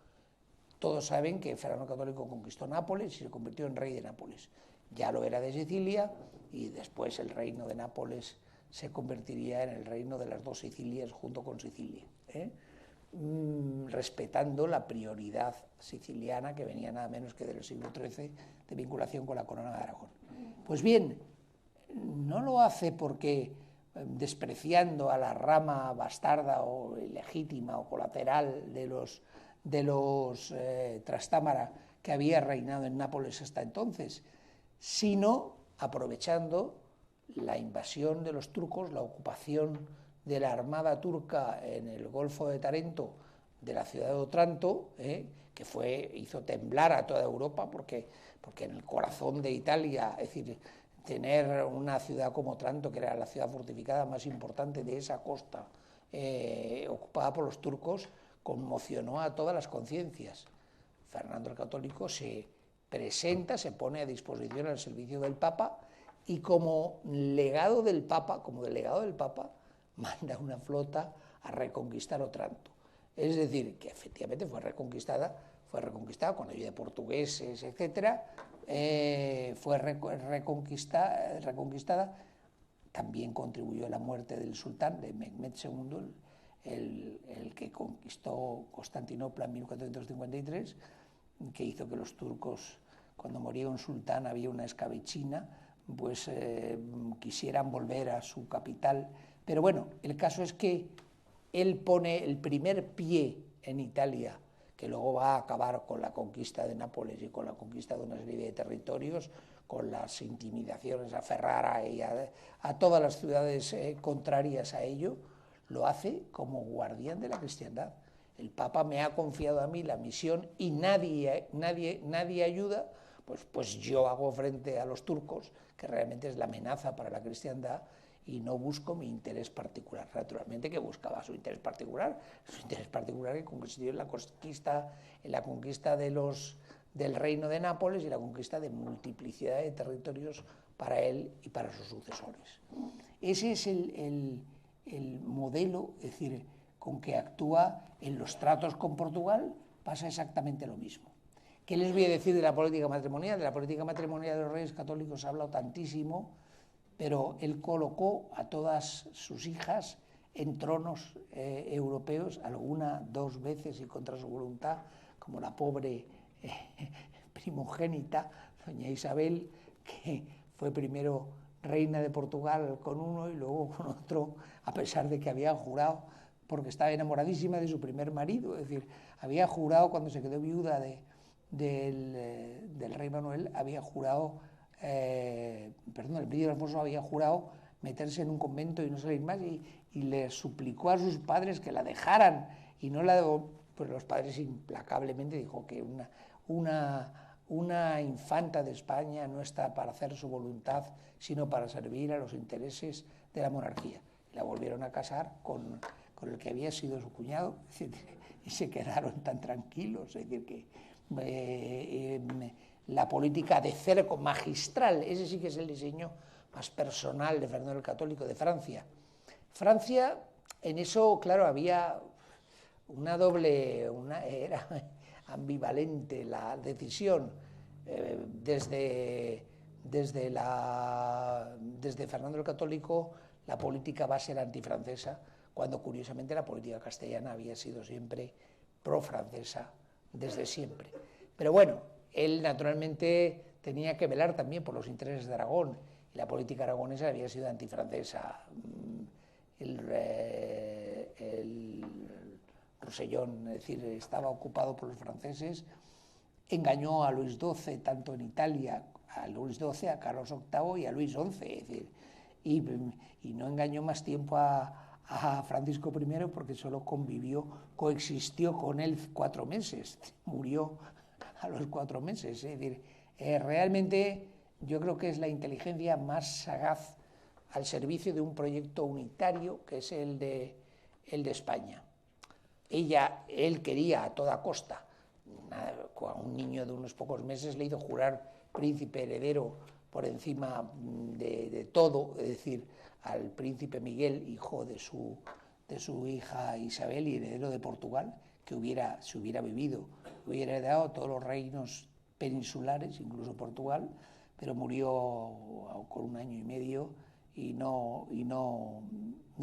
Todos saben que Fernando el Católico conquistó Nápoles y se convirtió en rey de Nápoles. Ya lo era de Sicilia y después el reino de Nápoles se convertiría en el reino de las dos Sicilias junto con Sicilia, respetando la prioridad siciliana que venía nada menos que del siglo XIII de vinculación con la corona de Aragón. Pues bien, no lo hace porque despreciando a la rama bastarda o ilegítima o colateral de los Trastámara que había reinado en Nápoles hasta entonces, sino aprovechando la invasión de los turcos, la ocupación de la armada turca en el Golfo de Tarento, de la ciudad de Otranto, que hizo temblar a toda Europa, porque en el corazón de Italia, es decir, tener una ciudad como Otranto, que era la ciudad fortificada más importante de esa costa, ocupada por los turcos, conmocionó a todas las conciencias. Fernando el Católico se presenta, se pone a disposición al servicio del Papa, y como delegado del Papa, manda una flota a reconquistar Otranto. Es decir, que efectivamente fue reconquistada con ayuda de portugueses, etc. Fue reconquistada. También contribuyó a la muerte del sultán, de Mehmed II, el que conquistó Constantinopla en 1453, que hizo que los turcos, cuando moría un sultán, había una escabechina, pues quisieran volver a su capital. Pero bueno, el caso es que él pone el primer pie en Italia, que luego va a acabar con la conquista de Nápoles y con la conquista de una serie de territorios, con las intimidaciones a Ferrara y a todas las ciudades contrarias a ello, lo hace como guardián de la cristiandad. El Papa me ha confiado a mí la misión y nadie ayuda, pues yo hago frente a los turcos, que realmente es la amenaza para la cristiandad, y no busco mi interés particular. Naturalmente que buscaba su interés particular que consistió en la conquista del reino de Nápoles y la conquista de multiplicidad de territorios para él y para sus sucesores. Ese es el modelo, es decir, con que actúa en los tratos con Portugal. Pasa exactamente lo mismo. ¿Qué les voy a decir de la política matrimonial? De la política matrimonial de los reyes católicos se ha hablado tantísimo, pero él colocó a todas sus hijas en tronos europeos, alguna 2 veces y contra su voluntad, como la pobre primogénita, doña Isabel, que fue primero reina de Portugal con uno y luego con otro, a pesar de que había jurado, porque estaba enamoradísima de su primer marido, es decir, había jurado cuando se quedó viuda del rey Manuel, había jurado, el príncipe Alfonso había jurado meterse en un convento y no salir más, y le suplicó a sus padres que la dejaran, y no la dejó, pues los padres implacablemente dijo que una infanta de España no está para hacer su voluntad, sino para servir a los intereses de la monarquía. La volvieron a casar con el que había sido su cuñado, y se quedaron tan tranquilos. Es decir, que la política de cerco magistral, ese sí que es el diseño más personal de Fernando el Católico de Francia. Francia, en eso, claro, había era ambivalente la decisión. Desde Fernando el Católico la política va a ser antifrancesa, cuando curiosamente la política castellana había sido siempre pro-francesa desde siempre. Pero bueno, él naturalmente tenía que velar también por los intereses de Aragón, y la política aragonesa había sido antifrancesa. El Rosellón, es decir, estaba ocupado por los franceses, engañó a Luis XII, tanto en Italia, a Luis XII, a Carlos VIII y a Luis XI, es decir, y no engañó más tiempo a Francisco I, porque solo coexistió con él 4 meses, murió a los 4 meses. Es decir, realmente yo creo que es la inteligencia más sagaz al servicio de un proyecto unitario, que es el de España. Él quería a toda costa, a un niño de unos pocos meses le hizo jurar príncipe heredero por encima de todo, es decir, al príncipe Miguel, hijo de su hija Isabel y heredero de Portugal, que si hubiera vivido, hubiera heredado todos los reinos peninsulares, incluso Portugal, pero murió con 1 año y medio, no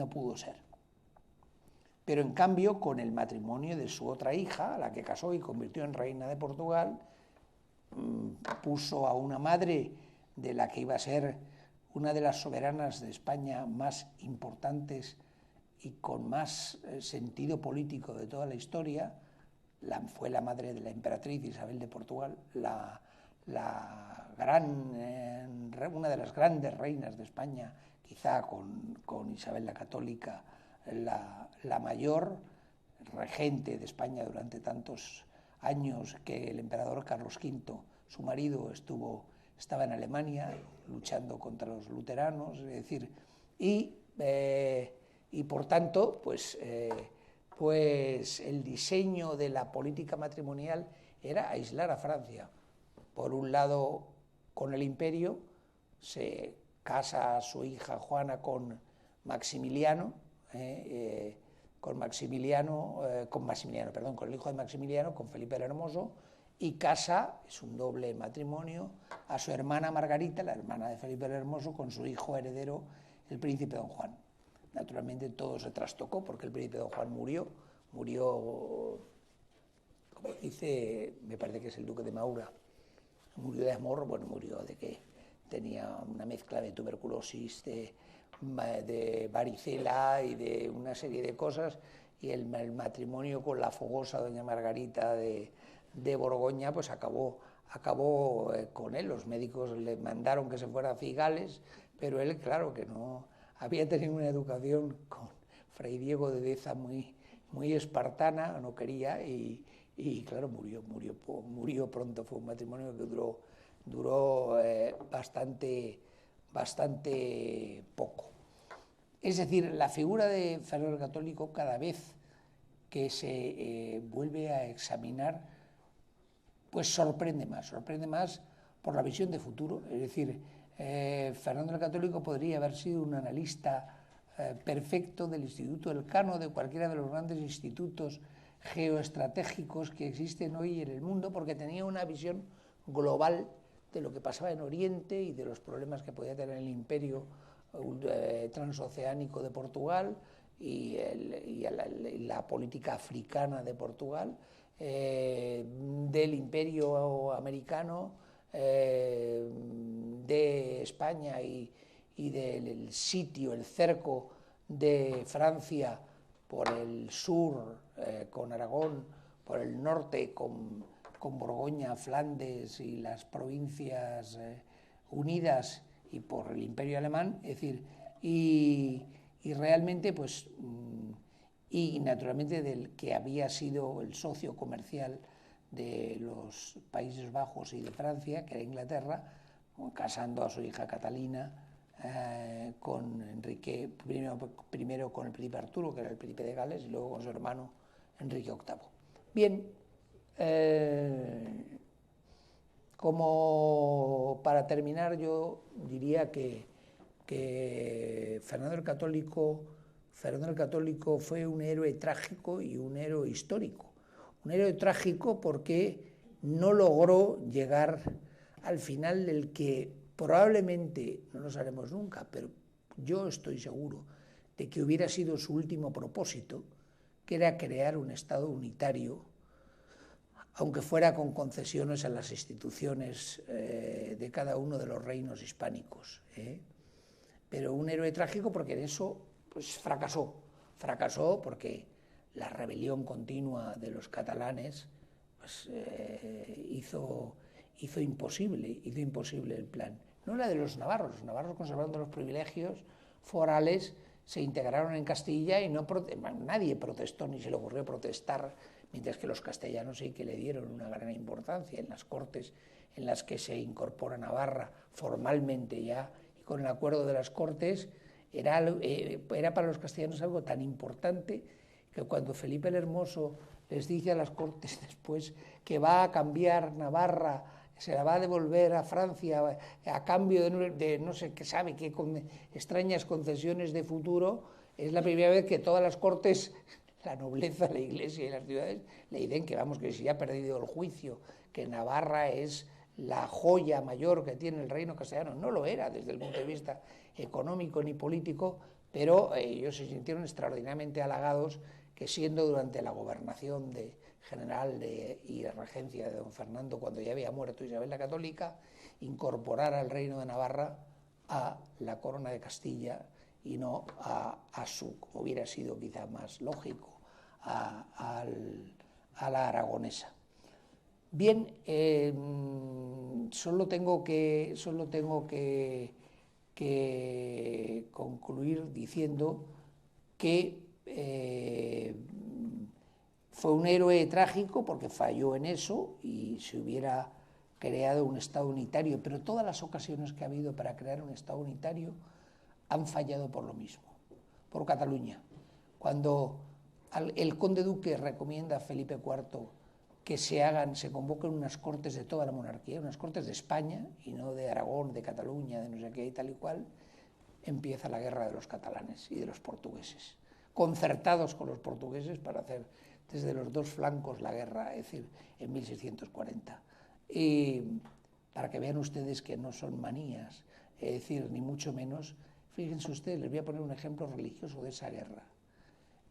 pudo ser. Pero en cambio, con el matrimonio de su otra hija, a la que casó y convirtió en reina de Portugal, puso a una madre de la que iba a ser una de las soberanas de España más importantes y con más sentido político de toda la historia. Fue la madre de la emperatriz Isabel de Portugal, una de las grandes reinas de España, quizá con Isabel la Católica, la mayor regente de España durante tantos años, que el emperador Carlos V, su marido, estaba en Alemania luchando contra los luteranos, es decir, y por tanto, pues el diseño de la política matrimonial era aislar a Francia. Por un lado, con el imperio, se casa a su hija Juana con Maximiliano, con el hijo de Maximiliano, con Felipe el Hermoso, y casa, es un doble matrimonio, a su hermana Margarita, la hermana de Felipe el Hermoso, con su hijo heredero, el príncipe Don Juan. Naturalmente todo se trastocó porque el príncipe Don Juan murió, como dice, me parece que es el duque de Maura, murió de amor, bueno, murió de que tenía una mezcla de tuberculosis, de varicela y de una serie de cosas, y el matrimonio con la fogosa doña Margarita de Borgoña pues acabó con él. Los médicos le mandaron que se fuera a Cigales, pero él, claro, que no había tenido una educación con Fray Diego de Deza muy espartana, no quería, y claro, murió pronto. Fue un matrimonio que duró bastante poco. Es decir, la figura de Fernando el Católico, cada vez que se vuelve a examinar, pues sorprende más por la visión de futuro. Es decir, Fernando el Católico podría haber sido un analista perfecto del Instituto Elcano, de cualquiera de los grandes institutos geoestratégicos que existen hoy en el mundo, porque tenía una visión global de lo que pasaba en Oriente y de los problemas que podía tener el imperio transoceánico de Portugal y la política africana de Portugal, del imperio americano, de España y del sitio, el cerco de Francia por el sur con Aragón, por el norte con Borgoña, Flandes y las provincias unidas, y por el imperio alemán, es decir, y realmente pues y naturalmente del que había sido el socio comercial de los Países Bajos y de Francia, que era Inglaterra, casando a su hija Catalina con Enrique, primero con el príncipe Arturo, que era el príncipe de Gales, y luego con su hermano Enrique VIII. Bien, como para terminar, yo diría que Fernando el Católico fue un héroe trágico y un héroe histórico. Un héroe trágico porque no logró llegar al final del que probablemente no lo sabremos nunca, pero yo estoy seguro de que hubiera sido su último propósito, que era crear un Estado unitario, aunque fuera con concesiones a las instituciones de cada uno de los reinos hispánicos. Pero un héroe trágico porque en eso pues, fracasó porque la rebelión continua de los catalanes pues, hizo imposible el plan. No la de los navarros conservando los privilegios forales se integraron en Castilla y nadie protestó ni se le ocurrió protestar, mientras que los castellanos sí que le dieron una gran importancia en las Cortes en las que se incorpora Navarra formalmente ya, y con el acuerdo de las Cortes era para los castellanos algo tan importante que cuando Felipe el Hermoso les dice a las Cortes después que va a cambiar Navarra, se la va a devolver a Francia a cambio de no sé qué sabe qué extrañas concesiones de futuro, es la primera vez que todas las Cortes, la nobleza, la Iglesia y las ciudades le dicen que vamos, que si ha perdido el juicio, que Navarra es la joya mayor que tiene el reino castellano. No lo era desde el punto de vista económico ni político, pero ellos se sintieron extraordinariamente halagados que, siendo durante la gobernación general y la regencia de don Fernando, cuando ya había muerto Isabel la Católica, incorporara el reino de Navarra a la corona de Castilla y no a su, como hubiera sido quizá más lógico, a la aragonesa. Bien, solo tengo que concluir diciendo que fue un héroe trágico porque falló en eso y se hubiera creado un Estado unitario, pero todas las ocasiones que ha habido para crear un Estado unitario han fallado por lo mismo, por Cataluña. Cuando el conde duque recomienda a Felipe IV que se convoquen unas cortes de toda la monarquía, unas cortes de España y no de Aragón, de Cataluña, de no sé qué y tal y cual, empieza la guerra de los catalanes y de los portugueses, concertados con los portugueses para hacer desde los dos flancos la guerra, es decir, en 1640. Y para que vean ustedes que no son manías, es decir, ni mucho menos, fíjense ustedes, les voy a poner un ejemplo religioso de esa guerra.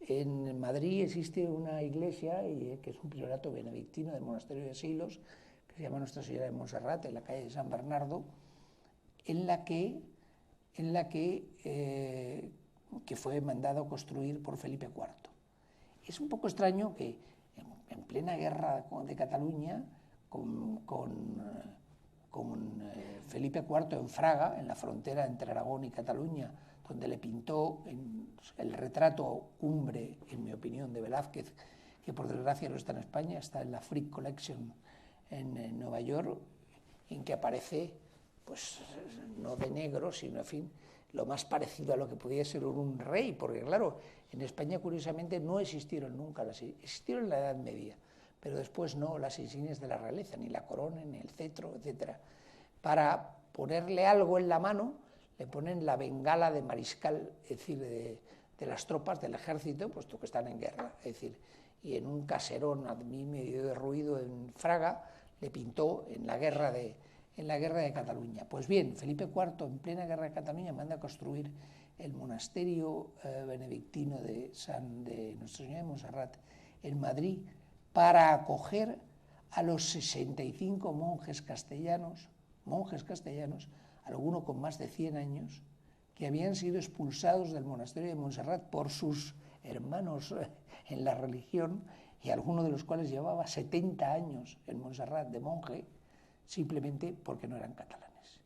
En Madrid existe una iglesia que es un priorato benedictino del monasterio de Silos, que se llama Nuestra Señora de Montserrat, en la calle de San Bernardo, en la que fue mandado construir por Felipe IV. Es un poco extraño que en plena guerra de Cataluña, con Felipe IV en Fraga, en la frontera entre Aragón y Cataluña, donde le pintó el retrato cumbre, en mi opinión, de Velázquez, que por desgracia no está en España, está en la Frick Collection en Nueva York, en que aparece, pues no de negro, sino, en fin, lo más parecido a lo que podía ser un rey, porque claro, en España curiosamente no existieron nunca, existieron en la Edad Media, pero después no las insignias de la realeza, ni la corona, ni el cetro, etc. Para ponerle algo en la mano, le ponen la bengala de mariscal, es decir, de las tropas del ejército, puesto que están en guerra, es decir, y en un caserón a mí medio derruido en Fraga, le pintó en la guerra de Cataluña. Pues bien, Felipe IV, en plena guerra de Cataluña, manda a construir el monasterio benedictino de Nuestra Señora de Montserrat en Madrid para acoger a los 65 monjes castellanos, alguno con más de 100 años, que habían sido expulsados del monasterio de Montserrat por sus hermanos en la religión, y alguno de los cuales llevaba 70 años en Montserrat de monje, simplemente porque no eran catalanes.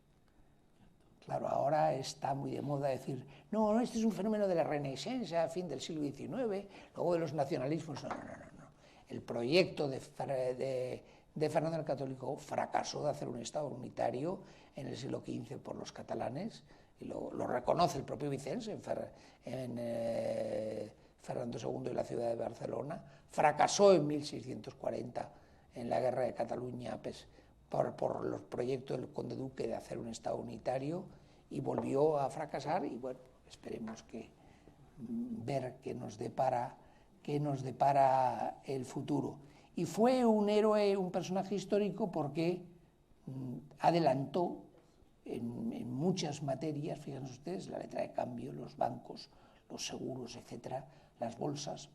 Claro, ahora está muy de moda decir, no, este es un fenómeno de la Renaissance a fin del siglo XIX, luego de los nacionalismos. No. El proyecto de Fernando el Católico fracasó de hacer un Estado unitario en el siglo XV por los catalanes, y lo reconoce el propio Vicens en Fernando II y la ciudad de Barcelona. Fracasó en 1640 en la guerra de Cataluña, por los proyectos del conde duque de hacer un Estado unitario, y volvió a fracasar, y bueno, esperemos ver qué nos depara el futuro. Y fue un héroe, un personaje histórico, porque adelantó en muchas materias, fíjense ustedes, la letra de cambio, los bancos, los seguros, etcétera, las bolsas,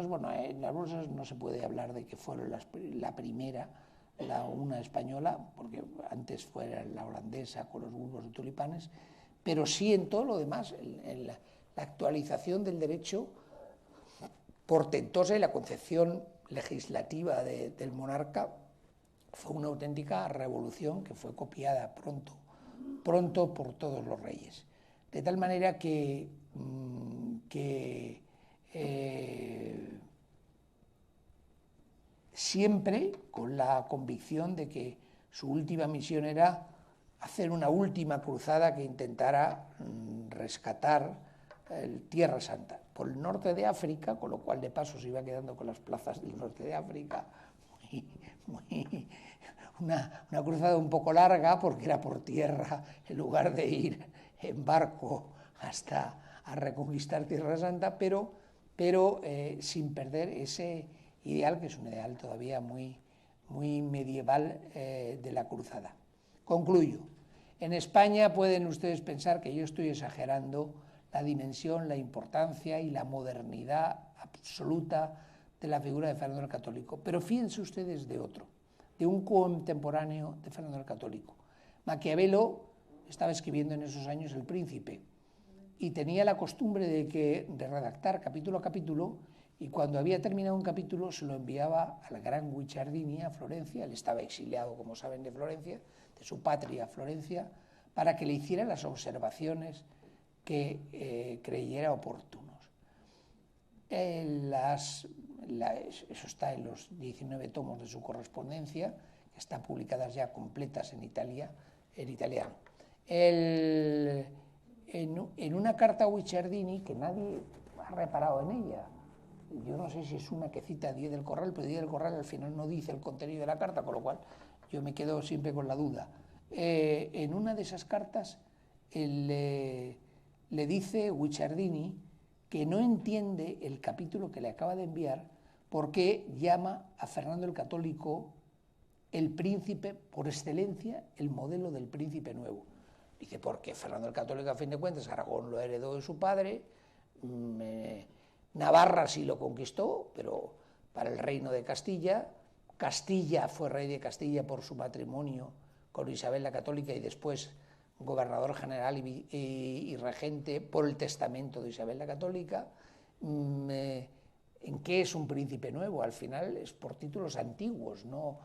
bueno, en las bolsas no se puede hablar de que fueron la primera, una española, porque antes fue la holandesa con los bulbos de tulipanes, pero sí en todo lo demás, en la actualización del derecho portentosa y la concepción legislativa del monarca fue una auténtica revolución que fue copiada pronto por todos los reyes. De tal manera que siempre con la convicción de que su última misión era hacer una última cruzada que intentara rescatar Tierra Santa por el norte de África, con lo cual de paso se iba quedando con las plazas del norte de África, una cruzada un poco larga porque era por tierra en lugar de ir en barco hasta a reconquistar Tierra Santa, pero sin perder ese ideal que es un ideal todavía muy medieval de la cruzada. Concluyo. En España pueden ustedes pensar que yo estoy exagerando la dimensión, la importancia y la modernidad absoluta de la figura de Fernando el Católico, pero fíjense ustedes de otro, de un contemporáneo de Fernando el Católico. Maquiavelo estaba escribiendo en esos años El Príncipe y tenía la costumbre de redactar capítulo a capítulo, y cuando había terminado un capítulo se lo enviaba al gran Guicciardini a Florencia. Él estaba exiliado, como saben, de Florencia, de su patria, Florencia, para que le hiciera las observaciones que creyera oportunos. Eso está en los 19 tomos de su correspondencia, que están publicadas ya completas en italiano. En una carta a Guicciardini, que nadie ha reparado en ella, yo no sé si es una que cita a Díez del Corral, pero Díez del Corral al final no dice el contenido de la carta, con lo cual yo me quedo siempre con la duda. En una de esas cartas le dice Guicciardini que no entiende el capítulo que le acaba de enviar porque llama a Fernando el Católico el príncipe por excelencia, el modelo del príncipe nuevo. Dice, porque Fernando el Católico, a fin de cuentas, Aragón lo heredó de su padre, Navarra sí lo conquistó, pero para el reino de Castilla. Castilla fue rey de Castilla por su matrimonio con Isabel la Católica y después gobernador general y regente por el testamento de Isabel la Católica. ¿En qué es un príncipe nuevo? Al final es por títulos antiguos, no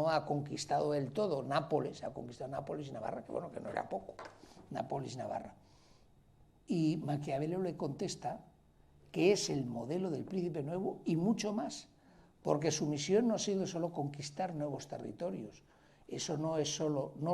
ha conquistado del todo Nápoles, ha conquistado Nápoles y Navarra, que bueno, que no era poco, Nápoles y Navarra. Y Maquiavelo le contesta que es el modelo del príncipe nuevo y mucho más, porque su misión no ha sido solo conquistar nuevos territorios. Eso no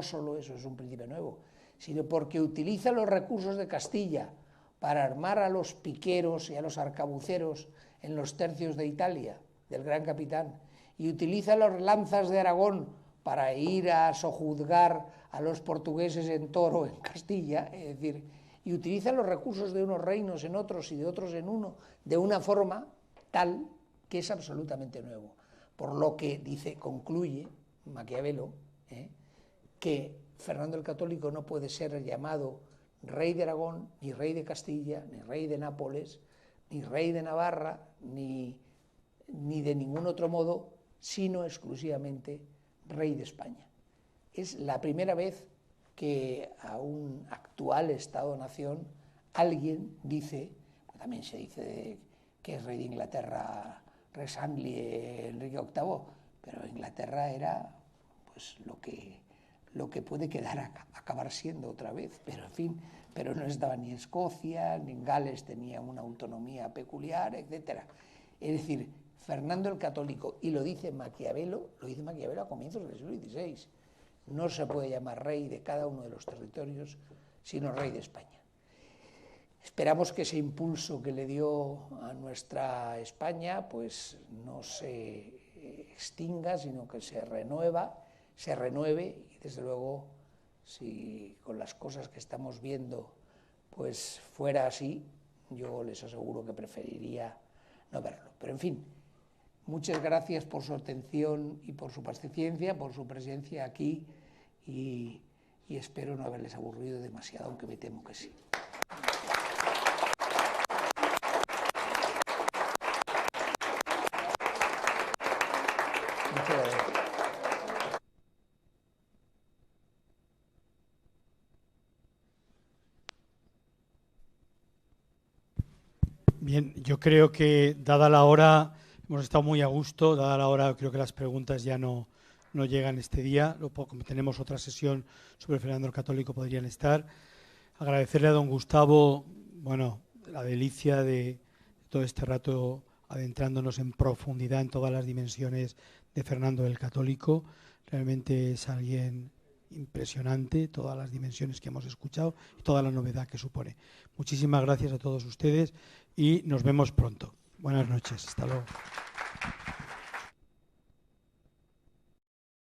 solo eso es un príncipe nuevo, sino porque utiliza los recursos de Castilla para armar a los piqueros y a los arcabuceros en los tercios de Italia, del gran capitán, y utiliza las lanzas de Aragón para ir a sojuzgar a los portugueses en Toro, en Castilla, es decir, y utiliza los recursos de unos reinos en otros y de otros en uno, de una forma tal que es absolutamente nuevo. Por lo que concluye Maquiavelo, que Fernando el Católico no puede ser llamado rey de Aragón, ni rey de Castilla, ni rey de Nápoles, ni rey de Navarra, ni de ningún otro modo, sino exclusivamente rey de España. Es la primera vez que a un actual Estado-nación alguien dice, también se dice que es rey de Inglaterra, Res Angliae, Enrique VIII, pero Inglaterra era pues lo que puede acabar siendo otra vez, pero en fin, pero no estaba ni Escocia, ni en Gales tenía una autonomía peculiar, etc. Es decir, Fernando el Católico, y lo dice Maquiavelo a comienzos del siglo XVI, no se puede llamar rey de cada uno de los territorios, sino rey de España. Esperamos que ese impulso que le dio a nuestra España pues no se extinga, sino que se renueve, y desde luego, si con las cosas que estamos viendo pues fuera así, yo les aseguro que preferiría no verlo. Pero en fin, muchas gracias por su atención y por su paciencia, por su presencia aquí, y espero no haberles aburrido demasiado, aunque me temo que sí. Muchas gracias. Bien, yo creo que dada la hora, hemos estado muy a gusto, dada la hora creo que las preguntas ya no llegan este día, como tenemos otra sesión sobre Fernando el Católico podrían estar. Agradecerle a don Gustavo, la delicia de todo este rato adentrándonos en profundidad en todas las dimensiones de Fernando el Católico. Realmente es alguien impresionante, todas las dimensiones que hemos escuchado y toda la novedad que supone. Muchísimas gracias a todos ustedes y nos vemos pronto. Buenas noches, hasta luego.